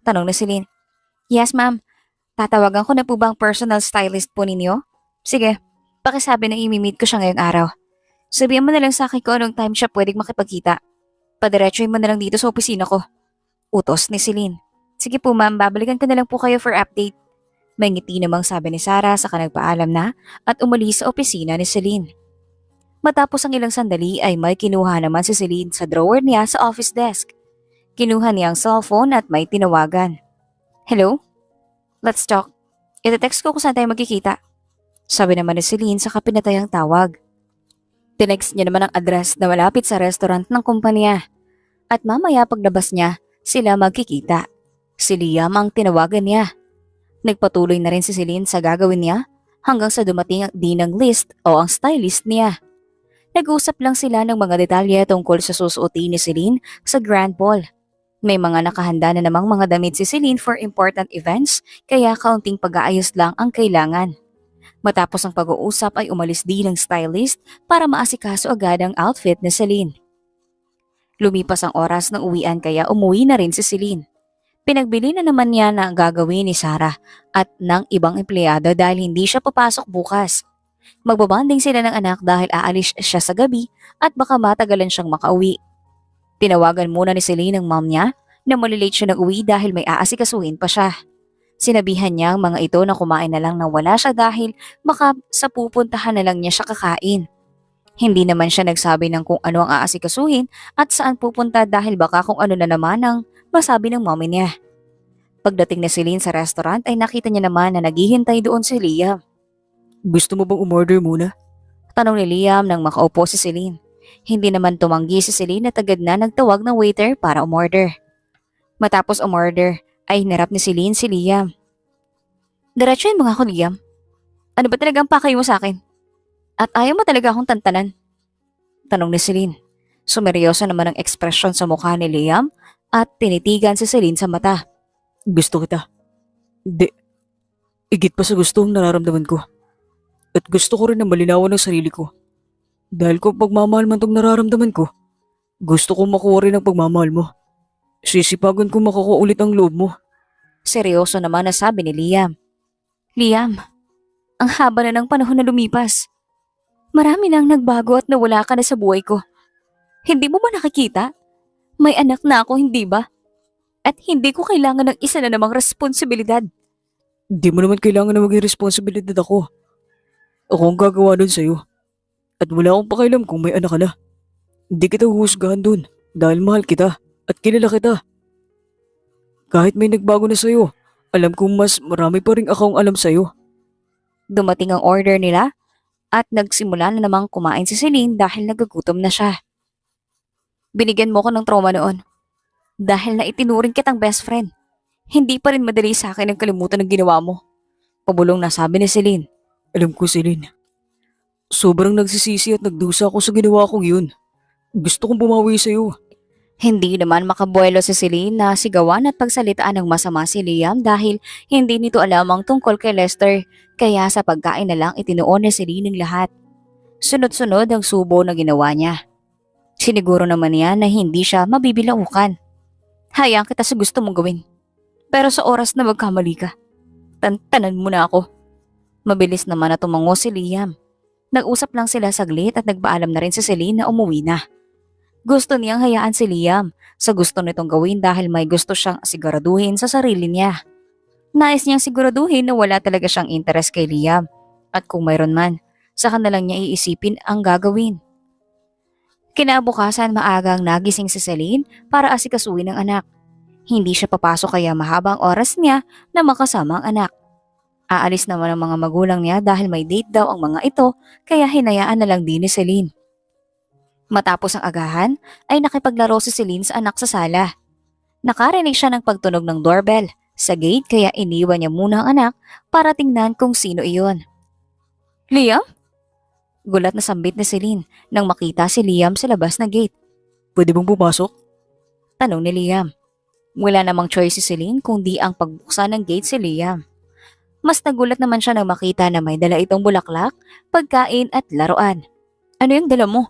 Tanong na Celine. Yes ma'am. Tatawagan ko na po ba ang personal stylist po ninyo? Sige, pakisabi na imi-meet ko siya ngayong araw. Sabihan mo na lang sa akin kung anong time siya pwedeng makipagkita. Padiretsuhin mo na lang dito sa opisina ko. Utos ni Celine. Sige po ma'am, babalikan ko na lang po kayo for update. May ngiti namang sabi ni Sarah sa nagpaalam na at umalis sa opisina ni Celine. Matapos ang ilang sandali ay may kinuha naman si Celine sa drawer niya sa office desk. Kinuha niya ang cellphone at may tinawagan. Hello? Let's talk. Ite-text ko kung saan tayo magkikita. Sabi naman ni Celine sa pinatayang tawag. Tinext niya naman ang address na malapit sa restaurant ng kumpanya. At mamaya paglabas niya, sila magkikita. Si Liam ang tinawagan niya. Nagpatuloy na rin si Celine sa gagawin niya hanggang sa dumating din ang list o ang stylist niya. Nag-usap lang sila ng mga detalye tungkol sa susuotin ni Celine sa Grand Ball. May mga nakahanda na namang mga damit si Celine for important events kaya kaunting pag-aayos lang ang kailangan. Matapos ang pag-uusap ay umalis din ang stylist para maasikaso agad ang outfit ni Celine. Lumipas ang oras ng uwian kaya umuwi na rin si Celine. Pinagbili na naman niya na ang gagawin ni Sarah at ng ibang empleyado dahil hindi siya papasok bukas. Magbabanding sila ng anak dahil aalis siya sa gabi at baka matagalan siyang makauwi. Tinawagan muna ni Celine ang mom niya na malilate siya na uwi dahil may aasikasuhin pa siya. Sinabihan niya ang mga ito na kumain na lang nang wala siya dahil baka sa pupuntahan na lang niya siya kakain. Hindi naman siya nagsabi ng kung ano ang aasikasuhin at saan pupunta dahil baka kung ano na naman ang masabi ng mommy niya. Pagdating ni Celine sa restaurant ay nakita niya naman na naghihintay doon si Liam. Gusto mo bang umorder muna? Tanong ni Liam nang makaupo si Celine. Hindi naman tumanggi si Celine at agad na nagtawag ng waiter para umorder. Matapos umorder ay hinarap ni Celine si Liam. Diretsuhin mo nga ako, Liam. Ano ba talagang pakay mo sa akin? At ayaw mo talaga akong tantanan? Tanong ni Celine. Sumeryoso naman ang ekspresyon sa mukha ni Liam at tinitigan si Celine sa mata. Gusto kita. Hindi. Igit pa sa gusto ang nararamdaman ko. At gusto ko rin na malinawan ang sarili ko. Dahil kung pagmamahal man tong nararamdaman ko, gusto kong makuha rin ang pagmamahal mo. Sisipagan kong makukuha ulit ang loob mo. Seryoso naman na sabi ni Liam. Liam, ang haba na ng panahon na lumipas. Marami nang nagbago at nawala ka na sa buhay ko. Hindi mo ba nakikita? May anak na ako, hindi ba? At hindi ko kailangan ng isa na namang responsibilidad. Di mo naman kailangan na maging responsibilidad ako. Ako ang gagawa dun sa'yo. At wala akong pakialam kung may anak ka na. Hindi kita huhusgahan dun dahil mahal kita at kilala kita. Kahit may nagbago na sa'yo, alam kong mas marami pa rin akong alam sa'yo. Dumating ang order nila at nagsimula na namang kumain si Celine dahil nagagutom na siya. Binigyan mo ko ng trauma noon. Dahil na itinuring kitang best friend. Hindi pa rin madali sa akin ang kalimutan ng ginawa mo. Pabulong na sabi ni Celine. Alam ko, Celine. Sobrang nagsisisi at nagdusa ako sa ginawa kong yun. Gusto kong bumawi sa'yo. Hindi naman makabuelo si Celine na sigawan at pagsalitaan ng masama si Liam dahil hindi nito alam ang tungkol kay Lester kaya sa pagkain na lang itinuon ni Celine ng lahat. Sunod-sunod ang subo na ginawa niya. Siniguro naman niya na hindi siya mabibilaukan. Hayaan kita sa gusto mong gawin. Pero sa oras na magkamali ka, tantanan mo na ako. Mabilis naman na tumango si Liam. Nag-usap lang sila saglit at nagpaalam na rin si Celine na umuwi na. Gusto niyang hayaan si Liam sa gusto nitong gawin dahil may gusto siyang siguraduhin sa sarili niya. Nais niyang siguraduhin na wala talaga siyang interes kay Liam at kung mayroon man, saka na lang niya iisipin ang gagawin. Kinabukasan maagang nagising si Celine para asikasuhin ang anak. Hindi siya papasok kaya mahabang oras niya na makasama ang anak. Aalis naman ang mga magulang niya dahil may date daw ang mga ito kaya hinayaan na lang din ni Celine. Matapos ang agahan ay nakipaglaro si Celine sa anak sa sala. Nakarinig siya ng pagtunog ng doorbell sa gate kaya iniwan niya muna ang anak para tingnan kung sino iyon. Liam? Gulat na sambit ni Celine nang makita si Liam sa labas na gate. Pwede bang pumasok? Tanong ni Liam. Wala namang choice si Celine kundi ang pagbuksan ng gate si Liam. Mas nagulat naman siya nang makita na may dala itong bulaklak, pagkain at laruan. Ano yung dala mo?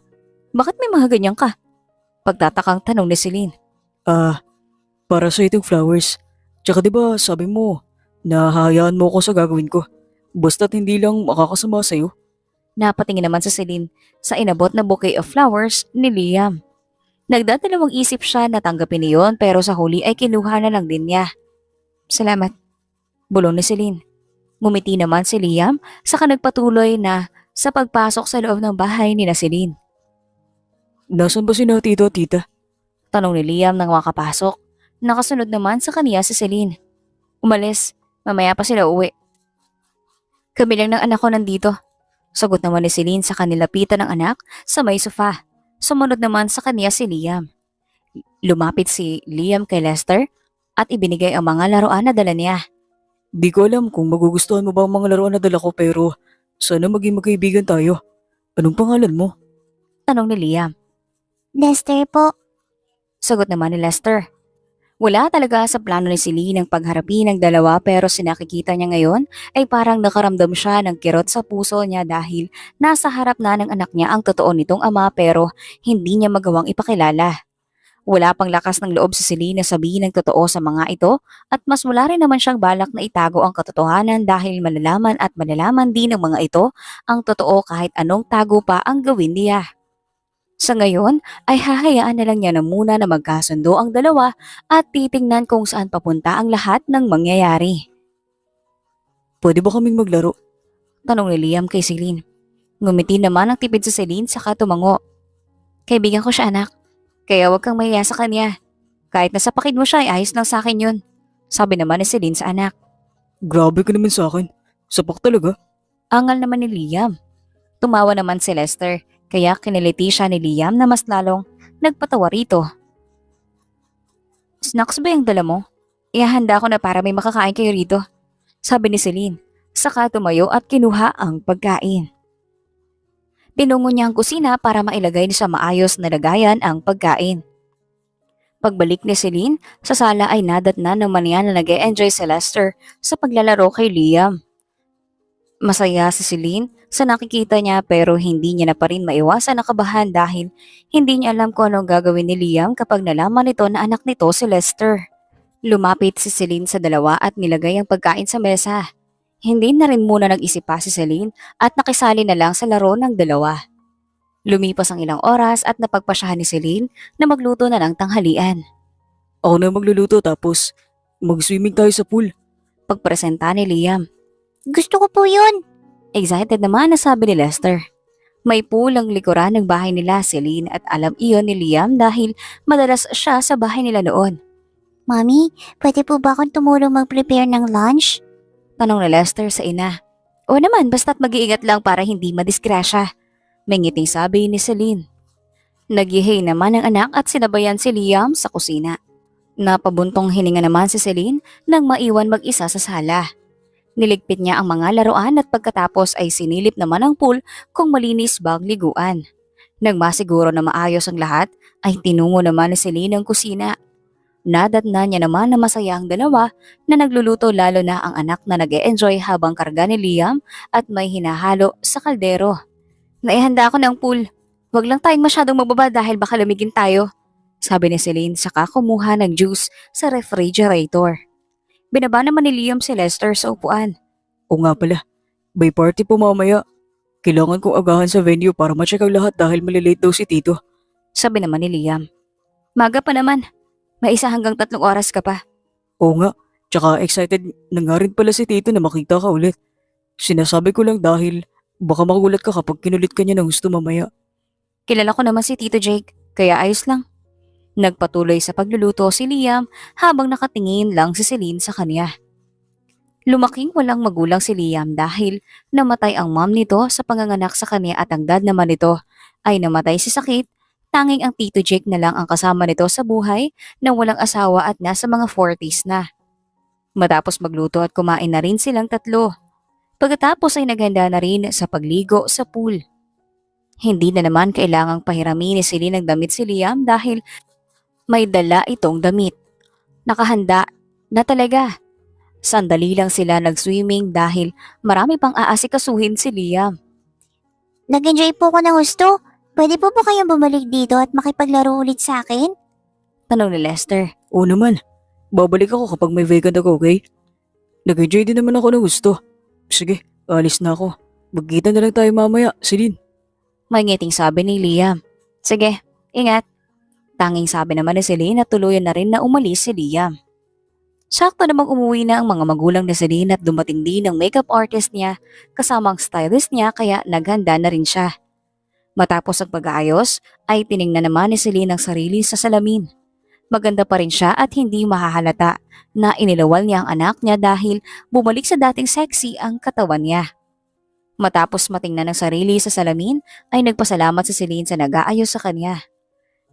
Bakit may mga ganyan ka? Pagtatakang tanong ni Celine. Para sa itong flowers. Tsaka diba sabi mo, nahahayaan mo ako sa gagawin ko. Basta't hindi lang makakasama sa'yo. Napatingin naman sa Celine sa inabot na bouquet of flowers ni Liam. Nagdadalawang isip siya na tanggapin niyon pero sa huli ay kinuha na lang din niya. Salamat. Bulong ni Celine. Ngumiti naman si Liam saka nagpatuloy na sa pagpasok sa loob ng bahay ni na Celine. Nasaan ba si na tito at tita? Tanong ni Liam nang makapasok. Nakasunod naman sa kaniya si Celine. Umalis. Mamaya pa sila uwi. Kami lang ng anak ko nandito. Sagot naman ni Celine sa kanilapitan ng anak sa may sofa. Sumunod naman sa kaniya si Liam. Lumapit si Liam kay Lester at ibinigay ang mga laruan na dala niya. Di ko alam kung magugustuhan mo ba ang mga laruan na dala ko pero sana maging magkaibigan tayo. Anong pangalan mo? Tanong ni Liam. Lester po. Sagot naman ni Lester. Wala talaga sa plano ni Celine ang pagharapin ng dalawa pero sinakikita niya ngayon ay parang nakaramdam siya ng kirot sa puso niya dahil nasa harap na ng anak niya ang totoo nitong ama pero hindi niya magawang ipakilala. Wala pang lakas ng loob si Celine na sabihin ng totoo sa mga ito at mas wala rin naman siyang balak na itago ang katotohanan dahil malalaman at malalaman din ng mga ito ang totoo kahit anong tago pa ang gawin niya. Sa ngayon ay hahayaan na lang niya na muna na magkasundo ang dalawa at titingnan kung saan papunta ang lahat ng mangyayari. Pwede ba kaming maglaro? Tanong ni Liam kay Celine. Ngumiti naman ang tipid sa Celine saka tumango. Kaibigan ko siya anak, kaya huwag kang mahiya sa kanya. Kahit nasa pakid mo siya ay ayos lang sa akin yun. Sabi naman ni Celine sa anak. Grabe ka naman sa akin. Sapak talaga. Angal naman ni Liam. Tumawa naman si Lester, kaya kiniliti siya ni Liam na mas lalong nagpatawa rito. Snacks ba yung dala mo? Ihahanda ko na para may makakain kayo rito. Sabi ni Celine. Saka tumayo at kinuha ang pagkain. Tinungo niya ang kusina para mailagay sa maayos na lagayan ang pagkain. Pagbalik ni Celine, sa sala ay nadatnan ng manian na nag-e-enjoy si Lester sa paglalaro kay Liam. Masaya si Celine sa nakikita niya pero hindi niya na pa rin maiwasan nakabahan dahil hindi niya alam kung anong gagawin ni Liam kapag nalaman nito na anak nito si Lester. Lumapit si Celine sa dalawa at nilagay ang pagkain sa mesa. Hindi na rin muna nag-isip pa si Celine at nakisali na lang sa laro ng dalawa. Lumipas ang ilang oras at napagpasyahan ni Celine na magluto na ng tanghalian. Ako na magluluto tapos mag-swimming tayo sa pool. Pagpresenta ni Liam. Gusto ko po yun. Excited naman na sabi ni Lester. May pool ang likuran ng bahay nila Celine at alam iyon ni Liam dahil madalas siya sa bahay nila noon. Mami, pwede po ba akong tumulong mag-prepare ng lunch? Tanong ni Lester sa ina. O naman basta't mag-iingat lang para hindi madisgrasya. May ngiting sabi ni Celine. Naghihay naman ang anak at sinabayan si Liam sa kusina. Napabuntong hininga naman si Celine nang maiwan mag-isa sa sala. Niligpit niya ang mga laruan at pagkatapos ay sinilip naman ang pool kung malinis bang liguan. Nang masiguro na maayos ang lahat, ay tinungo naman ni Celine ang kusina. Nadatnan niya naman na masaya ang dalawa na nagluluto lalo na ang anak na nag-e-enjoy habang karga ni Liam at may hinahalo sa kaldero. Naihanda ko ng pool. Huwag lang tayong masyadong magbaba dahil baka lumigin tayo. Sabi ni Celine saka kumuha ng juice sa refrigerator. Binaba naman ni Liam si Lester sa upuan. O nga pala, may party po mamaya. Kailangan kong agahan sa venue para ma-check ang lahat dahil malilate daw si Tito. Sabi naman ni Liam. Maga pa naman. May 1 hanggang 3 oras ka pa. Oo nga, tsaka excited na nga rin pala si Tito na makita ka ulit. Sinasabi ko lang dahil baka magulat ka kapag kinulit ka niya ng gusto mamaya. Kilala ko naman si Tito Jake, kaya ayos lang. Nagpatuloy sa pagluluto si Liam habang nakatingin lang si Celine sa kanya. Lumaking walang magulang si Liam dahil namatay ang mom nito sa panganganak sa kanya at ang dad naman nito ay namatay sa sakit. Tanging ang Tito Jake na lang ang kasama nito sa buhay na walang asawa at nasa mga 40s na. Matapos magluto at kumain na rin silang tatlo. Pagkatapos ay naghanda na rin sa pagligo sa pool. Hindi na naman kailangang pahiramin ni Celine ng damit si Liam dahil may dala itong damit. Nakahanda na talaga. Sandali lang sila nag-swimming dahil marami pang aasikasuhin si Liam. Nag-enjoy po ko ng gusto. Pwede po ba kayong bumalik dito at makipaglaro ulit sa akin? Tanong ni Lester. Oo naman, babalik ako kapag may vacant ako, okay? Nag-enjoy din naman ako ng gusto. Sige, alis na ako. Magkita na lang tayo mamaya, Celine. May ngiting sabi ni Liam. Sige, ingat. Tanging sabi naman ni Celine at tuluyan na rin na umalis si Liam. Sakto namang umuwi na ang mga magulang ni Celine at dumating din ang makeup artist niya kasama ang stylist niya kaya naghanda na rin siya. Matapos ang pag-aayos ay tiningnan naman ni Celine ang sarili sa salamin. Maganda pa rin siya at hindi mahahalata na inilawal niya ang anak niya dahil bumalik sa dating sexy ang katawan niya. Matapos matingnan ang sarili sa salamin ay nagpasalamat si Celine sa nag-aayos sa kanya.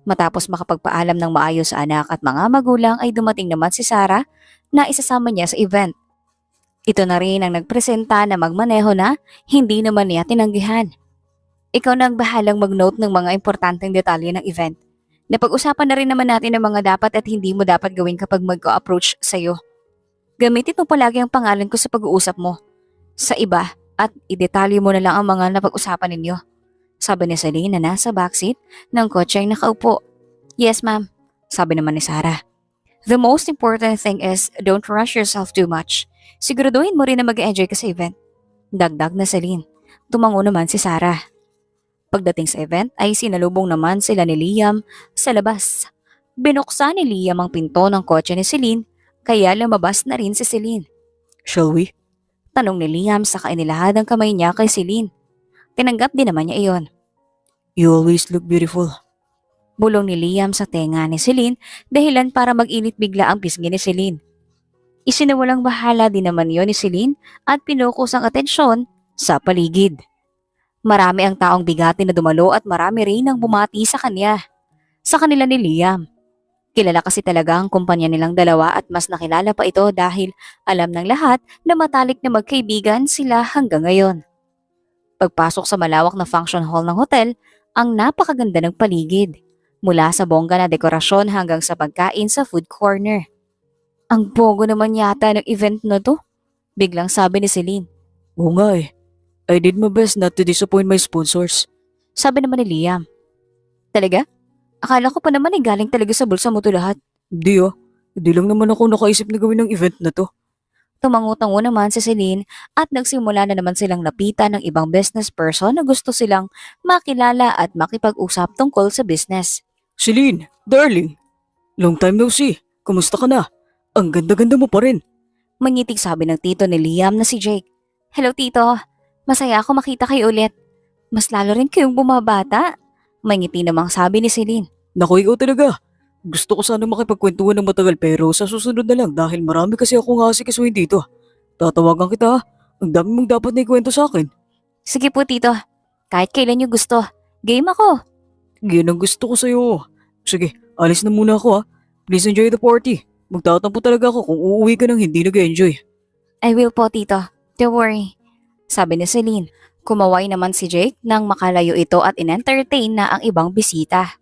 Matapos makapagpaalam ng maayos sa anak at mga magulang ay dumating naman si Sarah na isasama niya sa event. Ito na rin ang nagpresenta na magmaneho na hindi naman niya tinanggihan. Ikaw na ang bahalang mag-note ng mga importanteng detalye ng event. Napag-usapan na rin naman natin ang mga dapat at hindi mo dapat gawin kapag mag-approach sa'yo. Gamitin mo palagi ang pangalan ko sa pag-uusap mo sa iba at idetalye mo na lang ang mga napag-usapan ninyo. Sabi ni Celine na nasa backseat ng kotse ay nakaupo. Yes ma'am, sabi naman ni Sarah. The most important thing is don't rush yourself too much. Siguraduhin mo rin na mag-enjoy ka sa event. Dagdag na Celine. Tumango naman si Sarah. Pagdating sa event ay sinalubong naman sila ni Liam sa labas. Binuksan ni Liam ang pinto ng kotse ni Celine kaya lumabas na rin si Celine. Shall we? Tanong ni Liam sa kainilahad ang kamay niya kay Celine. Tinanggap din naman niya iyon. You always look beautiful. Bulong ni Liam sa tenga ni Celine, dahilan para mag-init bigla ang pisngi ni Celine. Isinawalang bahala din naman yon ni Celine at pinukus ang atensyon sa paligid. Marami ang taong bigati na dumalo at marami rin ang bumati sa kanya. Sa kanila ni Liam. Kilala kasi talaga ang kumpanya nilang dalawa at mas nakilala pa ito dahil alam ng lahat na matalik na magkaibigan sila hanggang ngayon. Pagpasok sa malawak na function hall ng hotel, ang napakaganda ng paligid. Mula sa bongga na dekorasyon hanggang sa pagkain sa food corner. Ang bogo naman yata ng event na to, biglang sabi ni Celine. Oo nga eh. I did my best not to disappoint my sponsors. Sabi naman ni Liam. Talaga? Akala ko pa naman galing talaga sa bulsa mo to lahat. Di ah. Di lang naman ako nakaisip na gawin ng event na to. Tumango-tango naman si Celine at nagsimula na naman silang lapitan ng ibang business person na gusto silang makilala at makipag-usap tungkol sa business. Celine, darling. Long time no see. Kumusta ka na? Ang ganda-ganda mo pa rin. Mangitig sabi ng tito ni Liam na si Jake. Hello tito, masaya ako makita kayo ulit. Mas lalo rin kayong bumabata. Mangiti namang sabi ni Celine. Naku, ikaw talaga. Gusto ko sana makipagkwentuhan ng matagal pero sa susunod na lang dahil marami kasi akong asikasuhin dito. Tatawagan kita. Ang dami mong dapat na ikwento sa akin. Sige po tito, kahit kailan nyo gusto. Game ako. Yan ang gusto ko sa'yo. Sige, alis na muna ako ha. Please enjoy the party. Magtatampo talaga ako kung uuwi ka nang hindi nag-enjoy. I will po tito, don't worry. Sabi ni Celine. Kumaway naman si Jake nang makalayo ito at in-entertain na ang ibang bisita.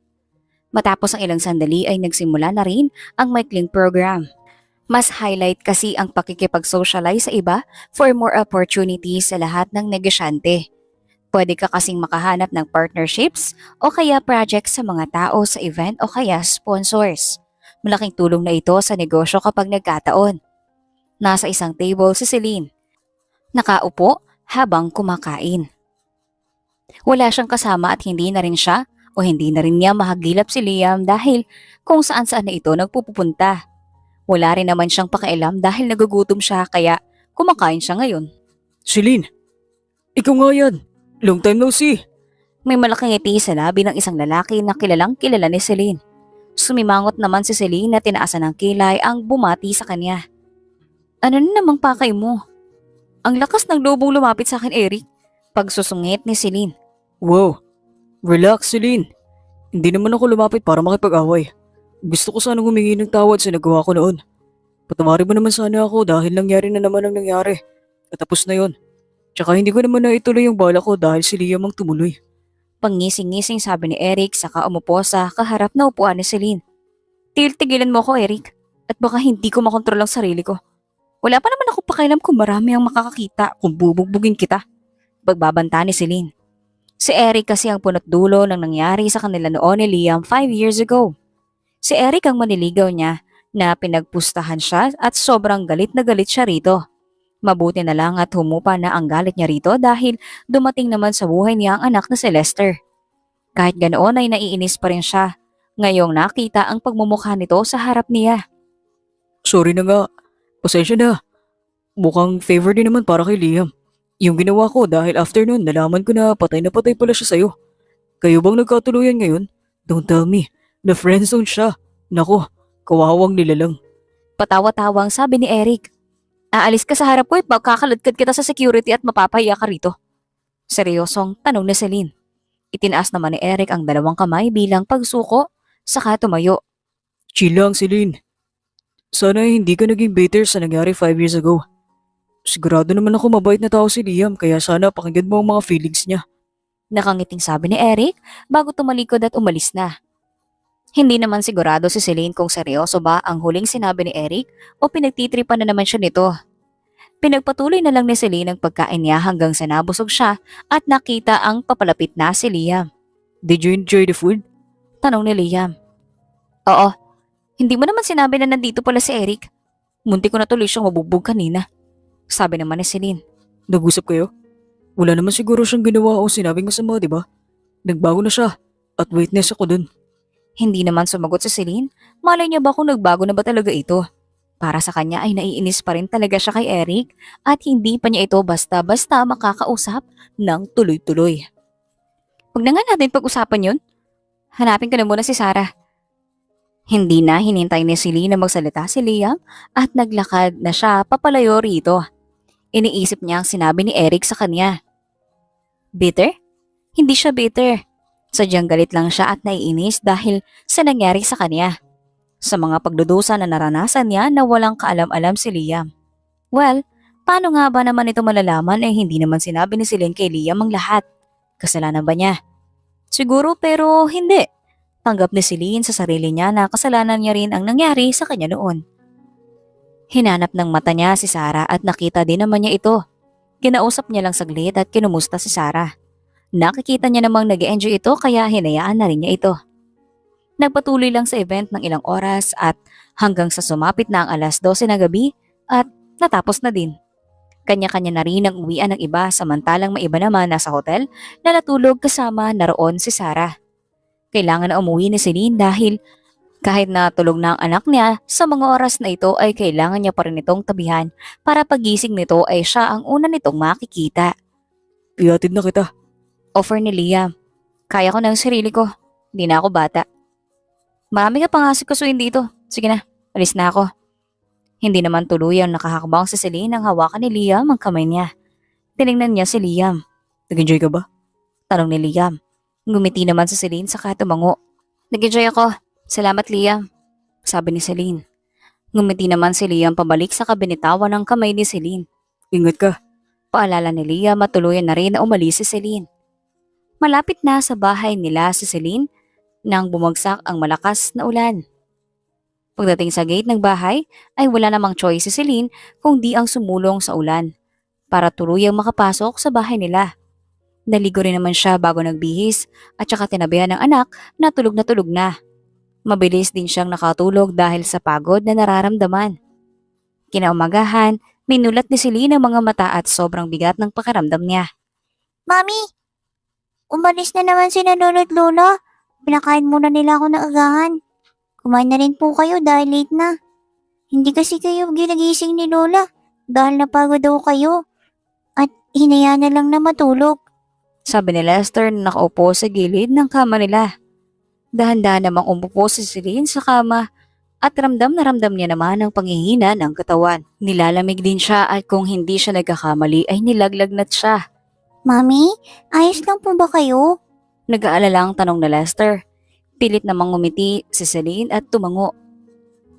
Matapos ang ilang sandali ay nagsimula na rin ang maikling program. Mas highlight kasi ang pakikipag-socialize sa iba for more opportunities sa lahat ng negosyante. Pwede ka kasing makahanap ng partnerships o kaya projects sa mga tao sa event o kaya sponsors. Malaking tulong na ito sa negosyo kapag nagkataon. Nasa isang table si Celine. Nakaupo habang kumakain. Wala siyang kasama at hindi na rin siya o hindi na rin niya mahagilap si Liam dahil kung saan-saan na ito nagpupunta. Wala rin naman siyang pakialam dahil nagugutom siya kaya kumakain siya ngayon. Celine, ikaw nga yan. Long time no see. May malaking ngiti sa labi ng isang lalaki na kilalang kilala ni Celine. Sumimangot naman si Celine na tinaasan ng kilay ang bumati sa kanya. Ano na namang pakay mo? Ang lakas ng lobong lumapit sa akin, Eric. Pagsusungit ni Celine. Wow. Relax, Celine. Hindi naman ako lumapit para makipag-away. Gusto ko sanang humingi ng tawad sa nagawa ko noon. Patawarin mo naman sana ako dahil nangyari na naman ang nangyari. At tapos na yon. Tsaka hindi ko naman naituloy yung bala ko dahil si Liam ang tumuloy. Pangising-ngising sabi ni Eric saka umupo sa kaharap na upuan ni Celine. Tigil-tigilan mo ko, Eric. At baka hindi ko makontrol ang sarili ko. Wala pa naman ako pakialam kung marami ang makakakita kung bubugbugin kita. Pagbabanta ni Celine. Si Eric kasi ang punot dulo ng nangyari sa kanila noon ni Liam 5 years ago. Si Eric ang maniligaw niya na pinagpustahan siya at sobrang galit na galit siya rito. Mabuti na lang at humupa na ang galit niya rito dahil dumating naman sa buhay niya ang anak na si Lester. Kahit ganoon ay naiinis pa rin siya. Ngayong nakita ang pagmumukha nito sa harap niya. Sorry na nga. Pasensya na. Mukhang favor din naman para kay Liam. Yung ginawa ko dahil after nun nalaman ko na patay pala siya sa'yo. Kayo bang nagkatuluyan ngayon? Don't tell me. Na friendzone siya. Nako, kawawang nilalang. Patawa-tawang sabi ni Eric. Aalis ka sa harap ko at magkakaladkad kita sa security at mapapahiya ka rito. Seryosong tanong ni Celine. Itinaas naman ni Eric ang dalawang kamay bilang pagsuko, saka tumayo. Chill lang, Celine. Sana hindi ka naging bitter sa nangyari 5 years ago. Sigurado naman ako mabait na tao si Liam kaya sana pakinggan mo ang mga feelings niya. Nakangiting sabi ni Eric bago tumalikod at umalis na. Hindi naman sigurado si Celine kung seryoso ba ang huling sinabi ni Eric o pinagtitripan na naman siya nito. Pinagpatuloy na lang ni Celine ang pagkain niya hanggang sa nabusog siya at nakita ang papalapit na si Liam. Did you enjoy the food? Tanong ni Liam. Oo, hindi mo naman sinabi na nandito pala si Eric. Munti ko na tuloy siyang mabubog kanina. Sabi naman ni Celine. Nag-usap kayo? Wala naman siguro siyang ginawa o sinabing masama, di ba? Nagbago na siya at witness ako dun. Hindi naman sumagot si Celine. Malay niya ba kung nagbago na ba talaga ito? Para sa kanya ay naiinis pa rin talaga siya kay Eric at hindi pa niya ito basta-basta makakausap ng tuloy-tuloy. Huwag na nga natin pag-usapan yun. Hanapin ko na muna si Sarah. Hindi na hinintay ni Celine na magsalita si Liam at naglakad na siya papalayo rito. Iniisip niya ang sinabi ni Eric sa kanya. Bitter? Hindi siya bitter. Sadyang galit lang siya at naiinis dahil sa nangyari sa kanya. Sa mga pagdudusa na naranasan niya na walang kaalam-alam si Liam. Well, paano nga ba naman ito malalaman hindi naman sinabi ni Celine kay Liam ang lahat? Kasalanan ba niya? Siguro pero hindi. Tanggap ni Celine sa sarili niya na kasalanan niya rin ang nangyari sa kanya noon. Hinanap ng mata niya si Sarah at nakita din naman niya ito. Kinausap niya lang saglit at kinumusta si Sarah. Nakikita niya namang nag-enjoy ito kaya hinayaan na rin niya ito. Nagpatuloy lang sa event ng ilang oras at hanggang sa sumapit na ang 12:00 ng gabi at natapos na din. Kanya-kanya na rin ang uwian ng iba samantalang may iba naman nasa hotel na natulog kasama naroon si Sarah. Kailangan na umuwi ni Celine dahil kahit na tulog na ang anak niya, sa mga oras na ito ay kailangan niya pa rin itong tabihan para pagising nito ay siya ang una nitong makikita. Ihatid na kita. Offer ni Liam. Kaya ko ng sarili ko. Hindi na ako bata. Marami ka pang asikasuhin dito. Sige na, alis na ako. Hindi naman tuluyang nakahakbang si Celine nang hawakan ni Liam ang kamay niya. Tinignan niya si Liam. Nag-enjoy ka ba? Tanong ni Liam. Ngumiti naman si Celine saka tumango. Nag-enjoy ako. Salamat Liam. Sabi ni Celine. Ngumiti naman si Liam pabalik sa kabinitawan ng kamay ni Celine. Ingat ka. Paalala ni Liam at tuluyan na rin na umalis si Celine. Malapit na sa bahay nila si Celine nang bumagsak ang malakas na ulan. Pagdating sa gate ng bahay ay wala namang choice si Celine kundi ang sumulong sa ulan para tuluyang makapasok sa bahay nila. Naligo rin naman siya bago nagbihis at saka tinabihan ng anak na tulog na tulog na. Mabilis din siyang nakatulog dahil sa pagod na nararamdaman. Kinaumagahan, minulat ni Celine ang mga mata at sobrang bigat ng pakiramdam niya. Mami! Umalis na naman si Lolo at Lola. Pinakain muna nila ako ng agahan. Kumain na rin po kayo dahil late na. Hindi kasi kayo ginagising ni Lola dahil napagod daw kayo. At hinayaan na lang na matulog. Sabi ni Lester na nakaupo sa gilid ng kama nila. Dahan-dahan namang umupo si Celine sa kama at ramdam na ramdam niya naman ang panghihina ng katawan. Nilalamig din siya at kung hindi siya nagkakamali ay nilaglagnat siya. Mami, ayos lang po ba kayo? Nag-aalala ang tanong na Lester. Pilit namang ngumiti si Celine at tumango.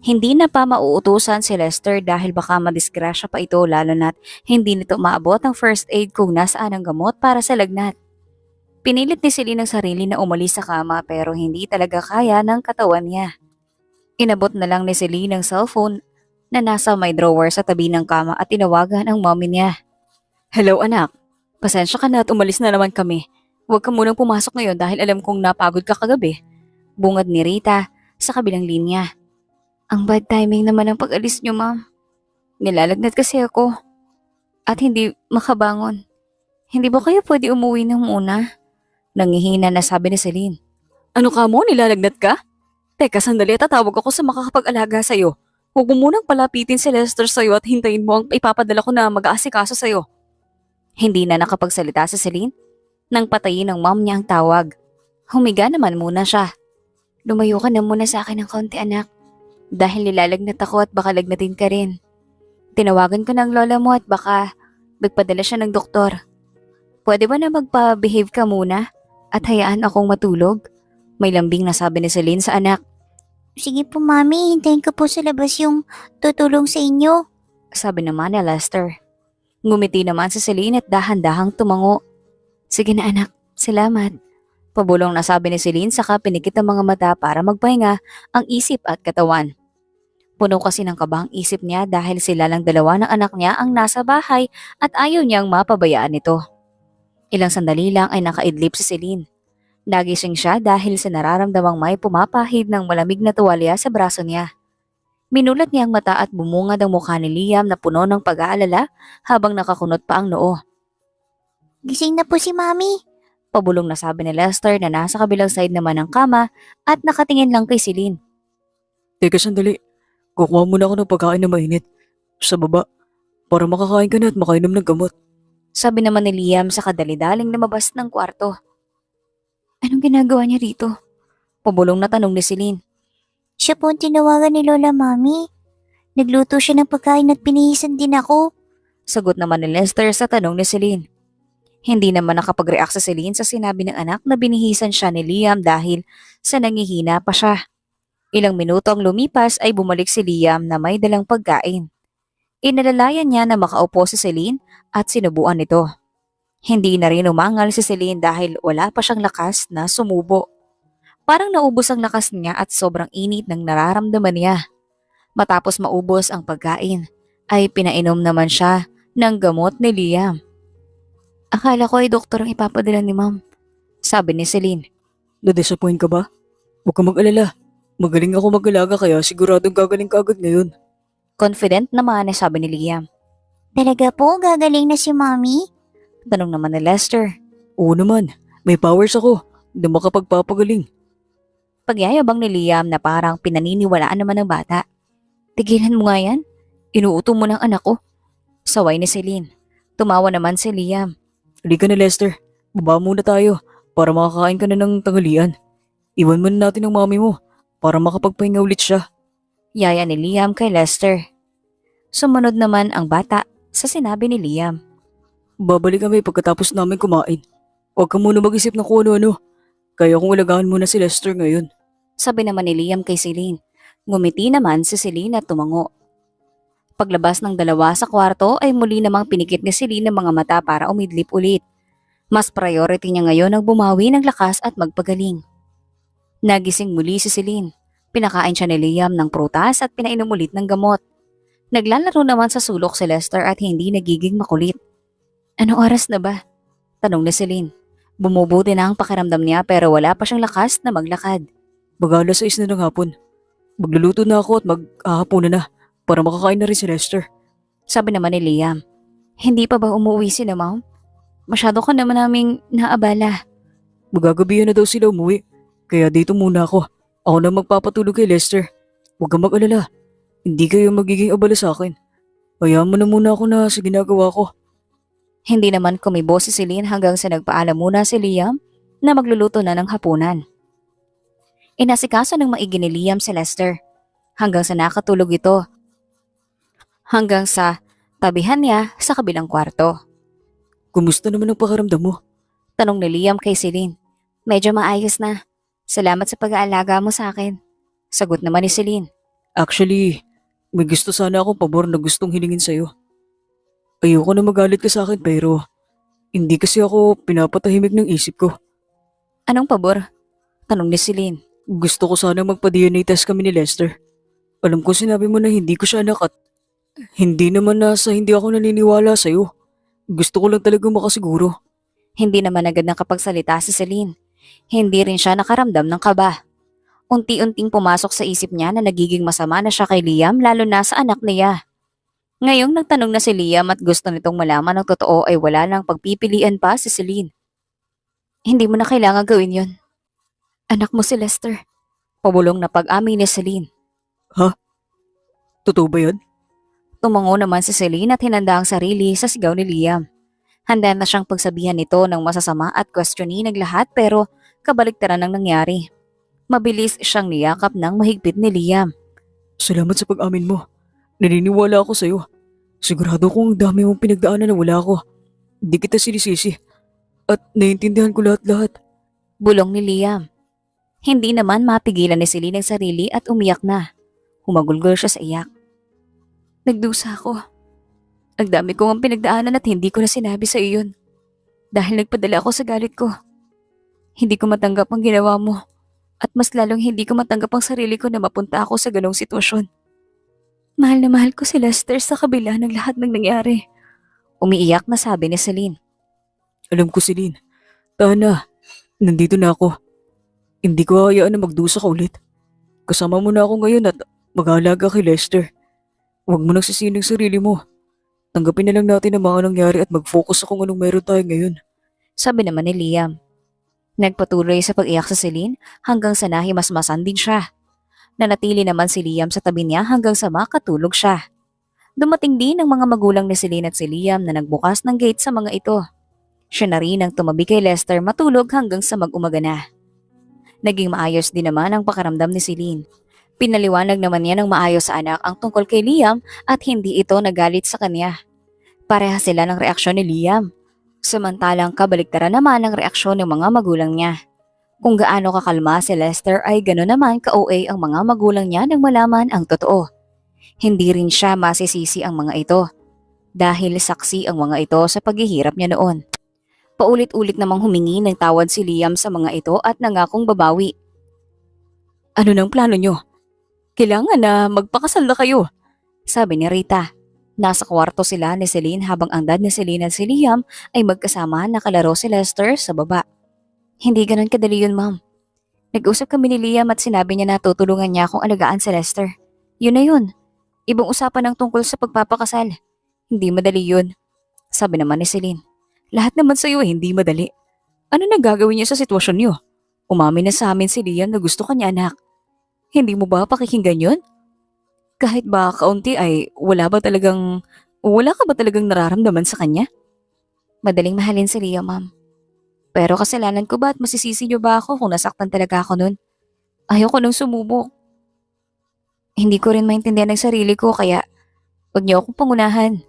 Hindi na pa mauutusan si Lester dahil baka madisgrasya pa ito lalo na't hindi nito maabot ang first aid kung nasaan ang gamot para sa lagnat. Pinilit ni Celine ang sarili na umalis sa kama pero hindi talaga kaya ng katawan niya. Inabot na lang ni Celine ang cellphone na nasa may drawer sa tabi ng kama at tinawagan ang mommy niya. Hello anak, pasensya ka na at umalis na naman kami. Huwag ka munang pumasok ngayon dahil alam kong napagod ka kagabi. Bungad ni Rita sa kabilang linya. Ang bad timing naman ang pag-alis niyo, ma'am. Nilalagnat kasi ako. At hindi makabangon. Hindi ba kayo pwede umuwi ng muna? Nangihina na sabi ni Celine. Ano ka mo? Nilalagnat ka? Teka, sandali, tatawag ako sa makakapag-alaga sa'yo. Huwag mo munang palapitin si Lester sa'yo at hintayin mo ang ipapadala ko na mag-aasikaso sa'yo. Hindi na nakapagsalita si Celine nang patayin ng mom niya ang tawag. Humiga naman muna siya. Lumayo ka na muna sa akin ng konti anak. Dahil nilalagnat ako at baka lagnatin ka rin. Tinawagan ko ng lola mo at baka magpadala siya ng doktor. Pwede ba na magpa-behave ka muna at hayaan akong matulog? May lambing na sabi ni Celine sa anak. Sige po mami, hintayin ko po sa labas yung tutulong sa inyo. Sabi naman ni Lester. Ngumiti naman si Celine at dahan-dahang tumango. Sige na anak, salamat. Pabulong na sabi ni Celine saka pinikit ang mga mata para magpahinga ang isip at katawan. Puno kasi ng kabang isip niya dahil sila lang dalawa ng anak niya ang nasa bahay at ayaw niyang mapabayaan nito. Ilang sandali lang ay nakaidlip si Celine. Nagising siya dahil sa nararamdamang may pumapahid ng malamig na tuwalya sa braso niya. Minulat niya ang mata at bumungad ang mukha ni Liam na puno ng pag-aalala habang nakakunot pa ang noo. Gising na po si mami. Pabulong na sabi ni Lester na nasa kabilang side naman ng kama at nakatingin lang kay Celine. Teka sandali. Kukuha muna ako ng pagkain na mainit. Sa baba. Para makakain ka na at makainom ng gamot. Sabi naman ni Liam sa kadalidaling lumabas ng kwarto. Anong ginagawa niya rito? Pabulong na tanong ni Celine. Siya po ang tinawagan ni Lola Mami. Nagluto siya ng pagkain at pinihisan din ako. Sagot naman ni Lester sa tanong ni Celine. Hindi naman nakapag-react sa Celine sa sinabi ng anak na binihisan siya ni Liam dahil sa nangihina pa siya. Ilang minuto ang lumipas ay bumalik si Liam na may dalang pagkain. Inalalayan niya na makaupo si Celine at sinubuan ito. Hindi na rin umangal si Celine dahil wala pa siyang lakas na sumubo. Parang naubos ang lakas niya at sobrang init ng nararamdaman niya. Matapos maubos ang pagkain, ay pinainom naman siya ng gamot ni Liam. Akala ko ay doktor ang ipapadala ni Ma'am, sabi ni Celine. Na-disappoint ka ba? Huwag kang mag-alala. Magaling ako mag-alaga kaya siguradong gagaling ka agad ngayon. Confident naman na sabi ni Liam. Talaga po, gagaling na si Mami? Tanong naman ni Lester. Oo naman, may powers ako na makapagpapagaling. Pagyayabang ni Liam na parang pinaniniwalaan naman ng bata. Tigilan mo nga yan. Inuuto mo ng anak ko. Saway ni Celine. Tumawa naman si Liam. Halika na Lester, baba muna tayo para makakain ka na ng tanghalian. Iwan mo na natin ang mami mo para makapagpahinga ulit siya. Yaya ni Liam kay Lester. Sumunod naman ang bata sa sinabi ni Liam. Babalik kami pagkatapos namin kumain. Huwag ka muna mag-isip ng kung ano-ano. Kaya kung alagaan mo na si Lester ngayon. Sabi naman ni Liam kay Celine. Ngumiti naman si Celine at tumango. Paglabas ng dalawa sa kwarto ay muli namang pinikit ni Celine ang mga mata para umidlip ulit. Mas priority niya ngayon ang bumawi ng lakas at magpagaling. Nagising muli si Celine. Pinakain siya ni Liam ng prutas at pinainom ulit ng gamot. Naglalaro naman sa sulok si Lester at hindi nagiging makulit. Anong oras na ba? Tanong ni Celine. Bumubuti na ang pakiramdam niya pero wala pa siyang lakas na maglakad. Mag-alas 6 na ng hapon. Magluluto na ako at mag-ahaponan na para makakain na rin si Lester. Sabi naman ni Liam. Hindi pa ba umuwi si na Mom? Masyado ka naman naming naabala. Magagabihan na daw sila umuwi. Kaya dito muna ako. Ako na magpapatulog kay Lester. Huwag kang mag-alala. Hindi kayo magiging abala sa akin. Hayaan mo na muna ako na sa ginagawa ko. Hindi naman kumibo si Celine hanggang sa nagpaalam muna si Liam na magluluto na ng hapunan. Inasikaso ng maigi ni Liam si Lester hanggang sa nakatulog ito. Hanggang sa tabihan niya sa kabilang kwarto. Kumusta naman ang pakiramdam mo? Tanong ni Liam kay Celine. Medyo maayos na. Salamat sa pag-aalaga mo sa akin. Sagot naman ni Celine. Actually, may gusto sana akong pabor na gustong hilingin sa'yo. Ayoko na magalit ka sa akin pero hindi kasi ako pinapatahimik ng isip ko. Anong pabor? Tanong ni Celine. Gusto ko sana magpa-DNA test kami ni Lester. Alam ko sinabi mo na hindi ko siya anak at hindi naman na sa hindi ako naniniwala sa'yo. Gusto ko lang talaga makasiguro. Hindi naman agad nakapagsalita si Celine. Hindi rin siya nakaramdam ng kaba. Unti-unting pumasok sa isip niya na nagiging masama na siya kay Liam lalo na sa anak niya. Ngayong nagtanong na si Liam at gusto nitong malaman ng totoo ay wala nang pagpipilian pa si Celine. Hindi mo na kailangan gawin yon. Anak mo si Lester. Pabulong na pag-amin ni Celine. Totoo ba yan? Tumango naman si Celine at hinanda ang sarili sa sigaw ni Liam. Handa na siyang pagsabihan nito ng masasama at questionin ng lahat pero kabaligtaran ang nangyari. Mabilis siyang niyakap ng mahigpit ni Liam. Salamat sa pag-amin mo. Naniniwala ako sa'yo. Sigurado kong ang dami mong pinagdaanan na wala ako. Hindi kita sinisisi. At naiintindihan ko lahat-lahat. Bulong ni Liam. Hindi naman mapigilan ni Celine ang sarili at umiyak na. Humagulgol siya sa iyak. Nagdusa ako. Ang dami kong ang pinagdaanan at hindi ko na sinabi sa iyon. Dahil nagpadala ako sa galit ko. Hindi ko matanggap ang ginawa mo. At mas lalong hindi ko matanggap ang sarili ko na mapunta ako sa ganong sitwasyon. Mahal na mahal ko si Lester sa kabila ng lahat ng nangyari. Umiiyak na sabi ni Celine. Alam ko, Celine. Tana, nandito na ako. Hindi ko hayaan na magdusa ka ulit. Kasama mo na ako ngayon at mag-aalaga kay Lester. Huwag mo nang sisihin ang sarili mo. Tanggapin na lang natin ang mga nangyari at mag-focus sa kung anong meron tayo ngayon. Sabi naman ni Liam. Nagpatuloy sa pag-iyak sa Celine hanggang sa nahimasmasan din siya. Nanatili naman si Liam sa tabi niya hanggang sa makatulog siya. Dumating din ang mga magulang ni Celine at si Liam na nagbukas ng gate sa mga ito. Siya na rin ang tumabi kay Lester matulog hanggang sa mag-umaga na. Naging maayos din naman ang pakiramdam ni Celine. Pinaliwanag naman niya ng maayos sa anak ang tungkol kay Liam at hindi ito nagalit sa kanya. Pareha sila ng reaksyon ni Liam. Samantalang kabaliktaran naman ang reaksyon ng mga magulang niya. Kung gaano kakalma si Lester ay gano'n naman ka-OA ang mga magulang niya nang malaman ang totoo. Hindi rin siya masisisi ang mga ito dahil saksi ang mga ito sa paghihirap niya noon. Paulit-ulit namang humingi ng tawad si Liam sa mga ito at nangakong babawi. Ano nang plano nyo? Kailangan na magpakasal na kayo, sabi ni Rita. Nasa kwarto sila ni Celine habang ang dad ni Celine at si Liam ay magkasama nakalaro si Lester sa baba. Hindi ganun kadali yun, ma'am. Nag-usap kami ni Liam at sinabi niya na tutulungan niya akong alagaan si Lester. Yun na yun. Ibang usapan ng tungkol sa pagpapakasal. Hindi madali yun. Sabi naman ni Celine. Lahat naman sa'yo hindi madali. Ano na gagawin niyo sa sitwasyon niyo? Umamin na sa amin si Liam na gusto ka niya, anak. Hindi mo ba pakikinggan yun? Kahit ba kaunti ay wala ka ba talagang nararamdaman sa kanya? Madaling mahalin si Liam, ma'am. Pero kasalanan ko ba at masisisi niyo ba ako kung nasaktan talaga ako nun? Ayoko nang sumubok. Hindi ko rin maintindihan ang sarili ko kaya huwag niyo akong pangunahan.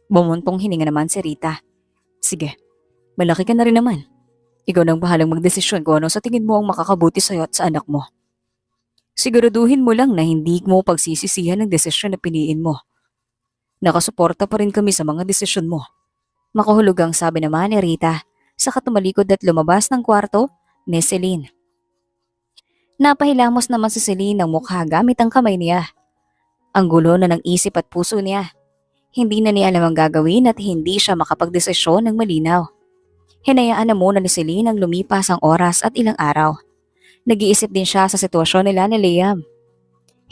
Bumuntong hininga naman si Rita. Sige, malaki ka na rin naman. Ikaw nang bahalang magdesisyon kung ano sa tingin mo ang makakabuti sa'yo at sa anak mo. Siguraduhin mo lang na hindi mo pagsisisihan ng desisyon na piniin mo. Nakasuporta pa rin kami sa mga desisyon mo. Makahulugang sabi naman ni Rita. Saka tumalikod at lumabas ng kwarto ni Celine. Napahilamos naman si Celine ng mukha gamit ang kamay niya. Ang gulo na ng isip at puso niya. Hindi na niya alam ang gagawin at hindi siya makapagdesisyon ng malinaw. Hinayaan na muna ni Celine ang lumipas ang oras at ilang araw. Nag-iisip din siya sa sitwasyon nila ni Liam.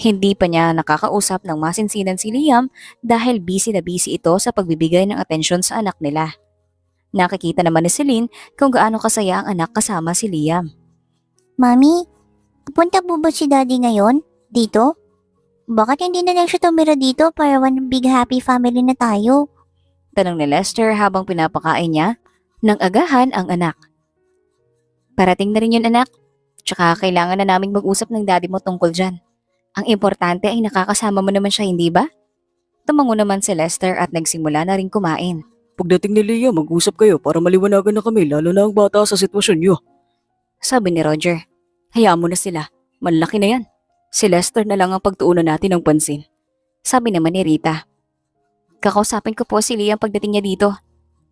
Hindi pa niya nakakausap ng masinsinan si Liam dahil busy na busy ito sa pagbibigay ng atensyon sa anak nila. Nakikita naman ni Celine kung gaano kasaya ang anak kasama si Liam. Mami, pupunta po ba si Daddy ngayon? Dito? Bakit hindi na lang siya tumira dito para one big happy family na tayo? Tanong ni Lester habang pinapakain niya ng agahan ang anak. Parating na rin yun, anak. Tsaka kailangan na naming mag-usap ng daddy mo tungkol dyan. Ang importante ay nakakasama mo naman siya, hindi ba? Tumango naman si Lester at nagsimula na rin kumain. Pagdating ni Leah, mag-usap kayo para maliwanagan na kami lalo na ang bata sa sitwasyon nyo. Sabi ni Roger. Hayaan mo na sila. Malaki na yan. Si Lester na lang ang pagtuunan natin ng pansin. Sabi naman ni Rita. Kakausapin ko po si Liam pagdating niya dito.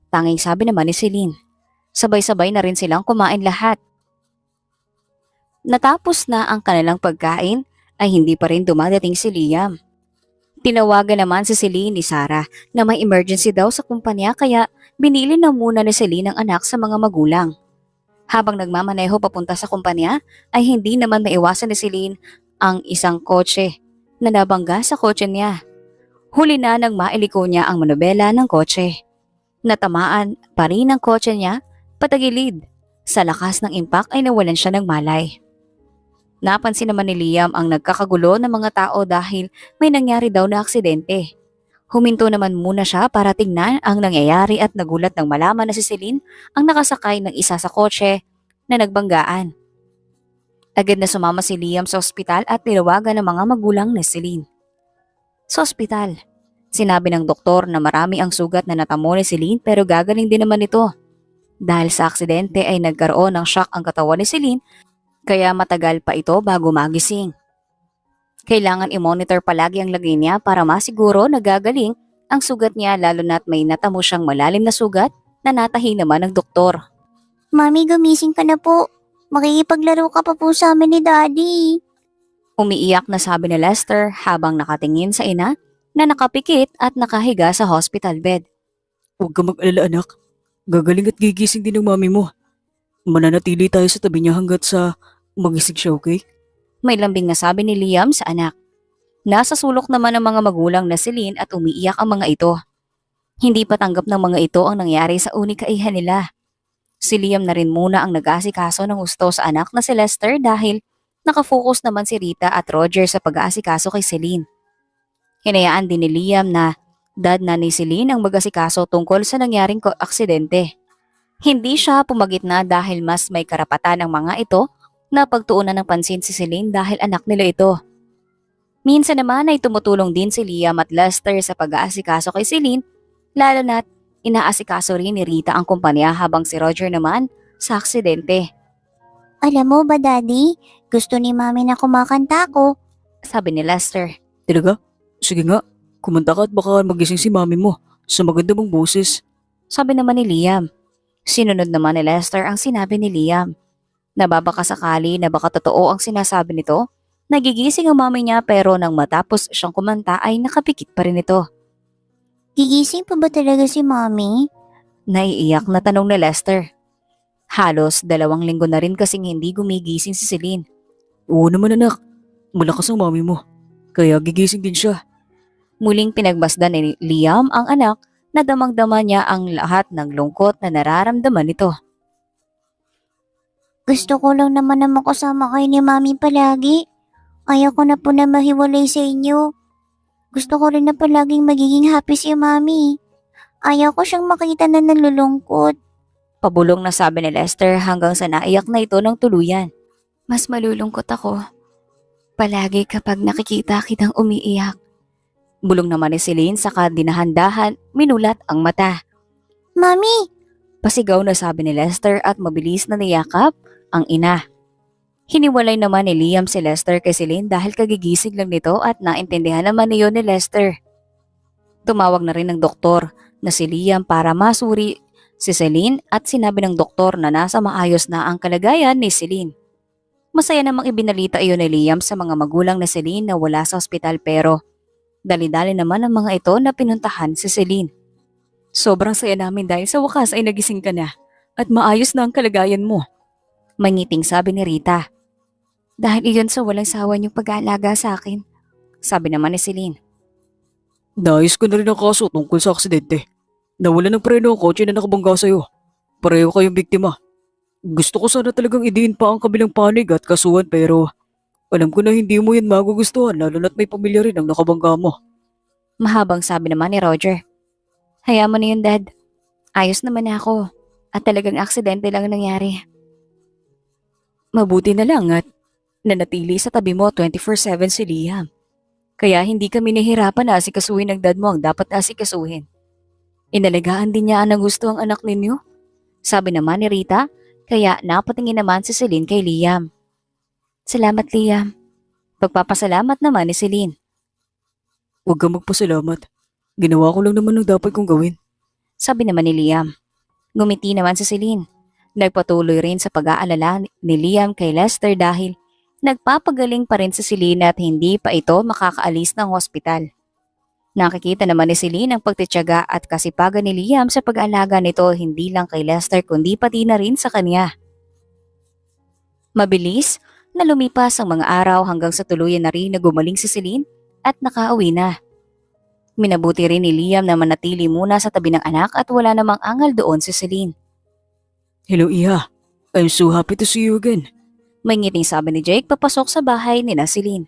Tanging sabi naman ni Celine. Sabay-sabay na rin silang kumain lahat. Natapos na ang kanilang pagkain ay hindi pa rin dumadating si Liam. Tinawagan naman si Celine ni Sarah na may emergency daw sa kumpanya kaya binili na muna ni Celine ang anak sa mga magulang. Habang nagmamaneho papunta sa kumpanya ay hindi naman maiwasan ni Celine ang isang kotse na nabangga sa kotse niya. Huli na nang mailiko niya ang manobela ng kotse. Natamaan pa rin ang kotse niya patagilid. Sa lakas ng impact ay nawalan siya ng malay. Napansin naman ni Liam ang nagkakagulo ng mga tao dahil may nangyari daw na aksidente. Huminto naman muna siya para tingnan ang nangyayari at nagulat nang malaman na si Celine ang nakasakay ng isa sa kotse na nagbanggaan. Agad na sumama si Liam sa ospital at nilawagan ng mga magulang ni Celine. Sa ospital, sinabi ng doktor na marami ang sugat na natamo ni Celine pero gagaling din naman ito. Dahil sa aksidente ay nagkaroon ng shock ang katawan ni Celine kaya matagal pa ito bago magising. Kailangan i-monitor palagi ang lagay niya para masiguro na gagaling ang sugat niya lalo na't may natamo siyang malalim na sugat na natahi naman ng doktor. Mami, gumising ka na po. Makikipaglaro ka pa po sa amin ni Daddy. Umiiyak na sabi ni Lester habang nakatingin sa ina na nakapikit at nakahiga sa hospital bed. Huwag ka mag-alala, anak. Gagaling at gigising din ng mami mo. Mananatili tayo sa tabi niya hanggat sa magising siya, okay? May lambing na sabi ni Liam sa anak. Nasa sulok naman ng mga magulang na si Lynn at umiiyak ang mga ito. Hindi pa tanggap ng mga ito ang nangyari sa unikaihan nila. Si Liam na rin muna ang nag-aasikaso ng gusto sa anak na si Lester dahil nakafocus naman si Rita at Roger sa pag-aasikaso kay Celine. Hinayaan din ni Liam na dad na ni Celine ang mag-asikaso tungkol sa nangyaring aksidente. Hindi siya pumagitna dahil mas may karapatan ng mga ito Napagtuunan ng pansin si Celine dahil anak nila ito. Minsan naman ay tumutulong din si Liam at Lester sa pag-aasikaso kay Celine, lalo na't inaasikaso rin ni Rita ang kumpanya habang si Roger naman sa aksidente. Alam mo ba, Daddy? Gusto ni Mami na kumakanta ko. Sabi ni Lester. Talaga? Sige nga, kumanta ka at baka magising si mami mo sa maganda mong boses. Sabi naman ni Liam. Sinunod naman ni Lester ang sinabi ni Liam. Nababaka sakali na baka totoo ang sinasabi nito. Nagigising ang mami niya pero nang matapos siyang kumanta ay nakapikit pa rin ito. Gigising pa ba talaga si Mami? Naiiyak na tanong ni Lester. Halos 2 linggo na rin kasing hindi gumigising si Celine. Oo naman anak, malakas ang mami mo. Kaya gigising din siya. Muling pinagmasdan ni Liam ang anak na damang-dama niya ang lahat ng lungkot na nararamdaman nito. Gusto ko lang naman na makasama kayo ni Mami palagi. Ayaw ko na po na mahiwalay sa inyo. Gusto ko rin na palaging magiging happy si Mami. Ayaw ko siyang makita na nalulungkot. Pabulong na sabi ni Lester hanggang sa naiyak na ito ng tuluyan. Mas malulungkot ako. Palagi kapag nakikita kitang umiiyak. Bulong naman ni Celine saka dinahandahan, minulat ang mata. Mami! Pasigaw na sabi ni Lester at mabilis na niyakap ang ina. Hiniwalay naman ni Liam si Lester kay Celine dahil kagigising lang nito at naintindihan naman niyo ni Lester. Tumawag na rin ng doktor na si Liam para masuri si Celine at sinabi ng doktor na nasa maayos na ang kalagayan ni Celine. Masaya namang ibinalita iyon ni Liam sa mga magulang na Celine na wala sa ospital pero dali-dali naman ang mga ito na pinuntahan si Celine. Sobrang saya namin dahil sa wakas ay nagising ka na at maayos na ang kalagayan mo. Mangiting sabi ni Rita. Dahil iyon sa walang sawa niyong pag-aalaga sa akin, sabi naman ni Celine. Naayos ko na rin ang kaso tungkol sa aksidente. Nawala ng preno ang kotse na nakabangga sa'yo. Pareho kayong biktima. Gusto ko sana talagang idiin pa ang kabilang panig at kasuhan pero alam ko na hindi mo yan magugustuhan lalo na't may pamilya rin ang nakabangga mo. Mahabang sabi naman ni Roger. Hayaan mo na yun, Dad. Ayos naman ako at talagang aksidente lang ang nangyari. Mabuti na lang at nanatili sa tabi mo 24/7 si Liam. Kaya hindi kami nahihirapan na asikasuhin ng dad mo ang dapat asikasuhin. Inalagaan din niya ang gusto ang anak ninyo. Sabi naman ni Rita, kaya napatingin naman si Celine kay Liam. Salamat, Liam. Pagpapasalamat naman ni Celine. Huwag kang magpasalamat. Ginawa ko lang naman ang dapat kong gawin. Sabi naman ni Liam. Ngumiti naman si Celine. Nagpatuloy rin sa pag-aalala ni Liam kay Lester dahil nagpapagaling pa rin si Celine at hindi pa ito makakaalis ng hospital. Nakikita naman ni Celine ang pagtitiyaga at kasipagan ni Liam sa pag-aalaga nito hindi lang kay Lester kundi pati na rin sa kanya. Mabilis na lumipas ang mga araw hanggang sa tuluyan na rin na gumaling si Celine at nakauwi na. Minabuti rin ni Liam na manatili muna sa tabi ng anak at wala namang angal doon si Celine. Hello Iha, I'm so happy to see you again. May ngiting sabi ni Jake papasok sa bahay ni Celine.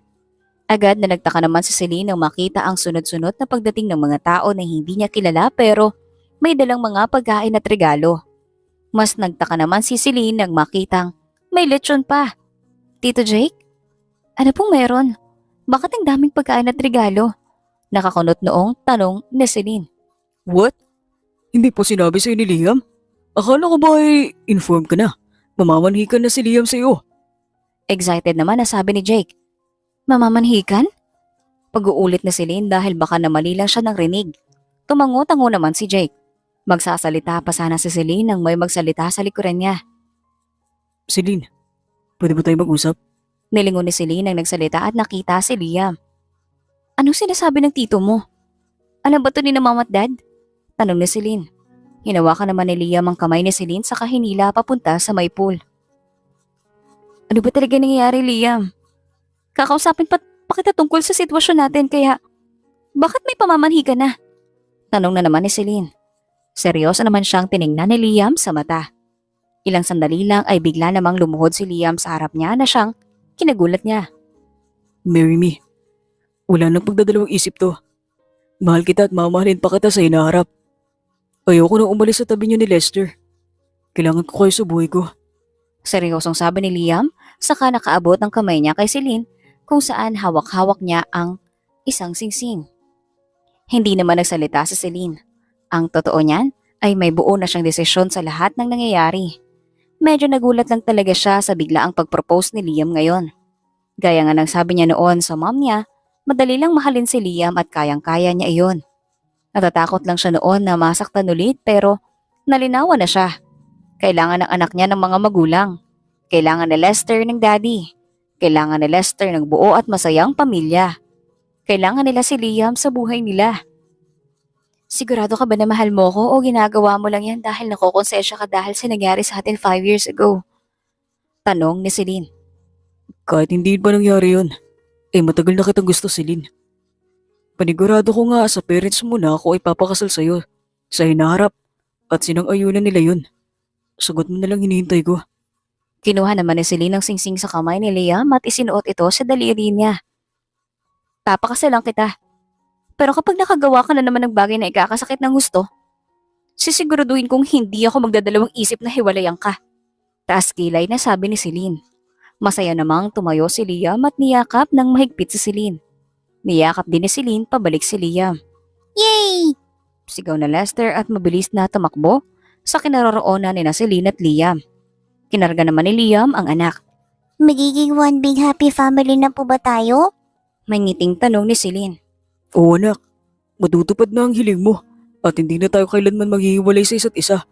Agad na nagtaka naman si Celine nang makita ang sunod-sunod na pagdating ng mga tao na hindi niya kilala pero may dalang mga pagkain at regalo. Mas nagtaka naman si Celine nang makitang may lechon pa. Tito Jake? Ano pong meron? Bakit ang daming pagkain at regalo? Nakakunot noong tanong ni Celine. What? Hindi po sinabi sa'yo ni Liam? Akala ko ba ay inform ka na? Mamamanhikan na si Liam sa'yo. Excited naman na sabi ni Jake. Mamamanhikan? Pag-uulit na si Celine dahil baka namali lang siya ng rinig. Tumango-tango naman si Jake. Magsasalita pa sana si Celine nang may magsalita sa likuran niya. Celine, pwede ba tayo mag-usap? Nilingon ni Celine nang nagsalita at nakita si Liam. Anong sinasabi ng tito mo? Alam ba ito ni na mama at dad? Tanong ni Celine. Hinawakan naman ni Liam ang kamay ni Celine sa kahinila papunta sa may pool. Ano ba talaga nangyayari, Liam? Kakausapin pa kita tungkol sa sitwasyon natin kaya bakit may pamamanhikan na? Tanong na naman ni Celine. Seryoso naman siyang tiningnan ni Liam sa mata. Ilang sandali lang ay bigla namang lumuhod si Liam sa harap niya na siyang kinagulat niya. Marry me. Wala nang pagdadalawang isip to. Mahal kita at mamahalin pa kita sa hinaharap. Ayoko nang umalis sa tabi niyo ni Lester. Kailangan ko kayo sa buhay ko. Seryosong sabi ni Liam, saka nakaabot ng kamay niya kay Celine kung saan hawak-hawak niya ang isang singsing. Hindi naman nagsalita si Celine. Ang totoo niyan ay may buo na siyang desisyon sa lahat ng nangyayari. Medyo nagulat lang talaga siya sa biglaang pag-propose ni Liam ngayon. Gaya nga ng sabi niya noon sa mom niya, madali lang mahalin si Liam at kayang-kaya niya iyon. Natatakot lang siya noon na masaktan ulit pero nalinawan na siya. Kailangan ng anak niya ng mga magulang. Kailangan ni Lester ng daddy. Kailangan ni Lester ng buo at masayang pamilya. Kailangan nila si Liam sa buhay nila. Sigurado ka ba na mahal mo ko o ginagawa mo lang yan dahil nakokonsensya ka dahil sa nangyari sa atin 5 years ago? Tanong ni Celine. Kahit hindi pa nangyari yun, matagal na kitang gusto, Celine. Panigurado ko nga sa parents mo na ako ipapakasal sa'yo, sa hinaharap, at sinang-ayunan nila yun. Sagot mo na lang hinihintay ko. Kinuha naman ni Celine ang singsing sa kamay ni Liam at isinuot ito sa daliri niya. Papakasalan kita. Pero kapag nakagawa ka na naman ng bagay na ikakasakit ng gusto, sisiguraduhin kong hindi ako magdadalawang isip na hiwalayan ka. Taas kilay na sabi ni Celine. Masaya namang tumayo si Liam at niyakap ng mahigpit si Celine. Niyakap din ni Celine pabalik si Liam. Yay! Sigaw na Lester at mabilis na tumakbo sa kinaroroonan ni na Celine at Liam. Kinarga naman ni Liam ang anak. Magiging one big happy family na po ba tayo? May ngiting tanong ni Celine. Oo anak, matutupad na ang hiling mo at hindi na tayo kailanman maghihiwalay sa isa't isa.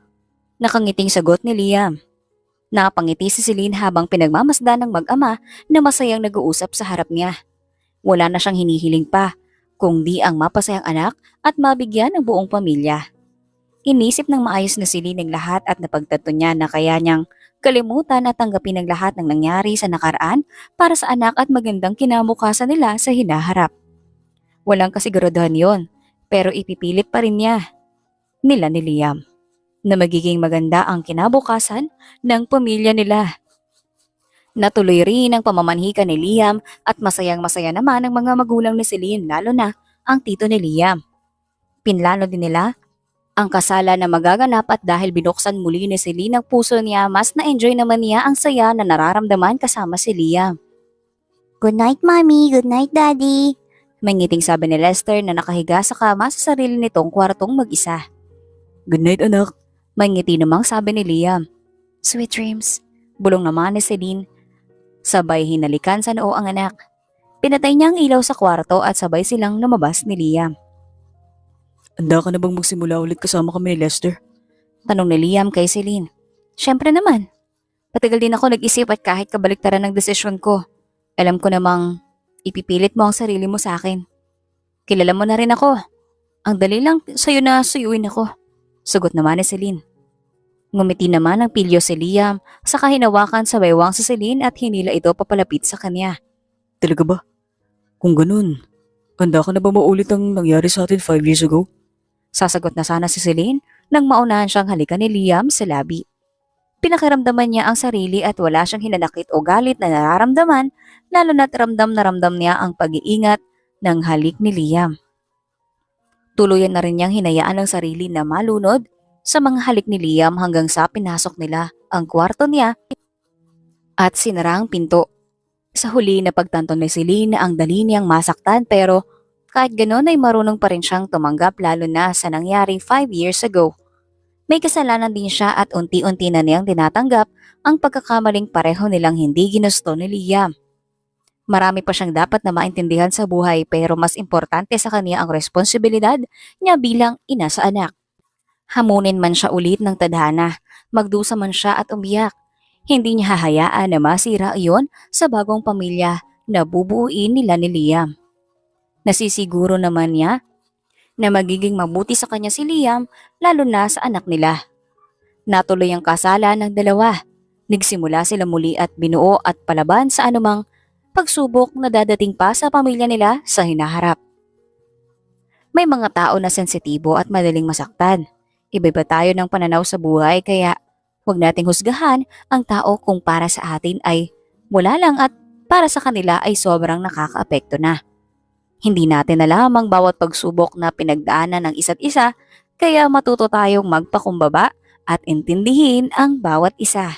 Nakangiting sagot ni Liam. Nakapangiti si Celine habang pinagmamasdan ng mag-ama na masayang nag-uusap sa harap niya. Wala na siyang hinihiling pa, kundi ang mapasayang anak at mabigyan ng buong pamilya. Inisip ng maayos na Celine ang lahat at napagtanto niya na kaya niyang kalimutan at tanggapin ang lahat ng nangyari sa nakaraan para sa anak at magandang kinabukasan nila sa hinaharap. Walang kasiguraduhan yon, pero ipipilit pa rin niya, nila ni Liam, na magiging maganda ang kinabukasan ng pamilya nila. Natuloy rin ang pamamanhika ni Liam at masayang-masaya naman ang mga magulang ni Celine, lalo na ang tito ni Liam. Pinlano din nila ang kasalan na magaganap at dahil binuksan muli ni Celine ang puso niya, mas na-enjoy naman niya ang saya na nararamdaman kasama si Liam. Good night, Mommy. Good night, Daddy. May ngiting sabi ni Lester na nakahiga sa kama sa sarili nitong kwartong mag-isa. Good night anak. May ngiti namang sabi ni Liam. Sweet dreams. Bulong naman ni Celine. Sabay hinalikan sa noo ang anak. Pinatay niya ang ilaw sa kwarto at sabay silang lumabas ni Liam. Handa ka na bang magsimula ulit kasama kami ni Lester? Tanong ni Liam kay Celine. Siyempre naman. Patagal din ako nag-isip at kahit kabaliktaran ng desisyon ko, alam ko namang ipipilit mo ang sarili mo sa akin. Kilala mo na rin ako. Ang dali lang sa'yo na suyuin ako. Sugot naman ni Celine. Ngumiti naman ang pilyo si Liam, saka hinawakan sa baywang si Celine at hinila ito papalapit sa kanya. Talaga ba? Kung ganun, handa ka na ba maulit ang nangyari sa atin 5 years ago? Sasagot na sana si Celine nang maunahan siyang halikan ni Liam sa labi. Pinakiramdaman niya ang sarili at wala siyang hinanakit o galit na nararamdaman, lalo na't ramdam na ramdam niya ang pag-iingat ng halik ni Liam. Tuluyan na rin niyang hinayaan ang sarili na malunod sa mga halik ni Liam hanggang sa pinasok nila ang kwarto niya at sinara ang pinto. Sa huli na pagtanto ni Celine na ang dali niyang masaktan pero kahit gano'n ay marunong pa rin siyang tumanggap lalo na sa nangyaring 5 years ago. May kasalanan din siya at unti-unti na niyang tinatanggap ang pagkakamaling pareho nilang hindi ginusto ni Liam. Marami pa siyang dapat na maintindihan sa buhay pero mas importante sa kanya ang responsibilidad niya bilang ina sa anak. Hamunin man siya ulit ng tadhana, magdusa man siya at umiyak. Hindi niya hahayaan na masira iyon sa bagong pamilya na bubuuin nila ni Liam. Nasisiguro naman niya na magiging mabuti sa kanya si Liam lalo na sa anak nila. Natuloy ang kasalan ng dalawa. Nagsimula sila muli at binuo at palaban sa anumang pagsubok na dadating pa sa pamilya nila sa hinaharap. May mga tao na sensitibo at madaling masaktan. Iba-iba tayo ng pananaw sa buhay kaya huwag nating husgahan ang tao kung para sa atin ay wala lang at para sa kanila ay sobrang nakakaapekto na. Hindi natin alam ang bawat pagsubok na pinagdaanan ng isa't isa kaya matuto tayong magpakumbaba at intindihin ang bawat isa.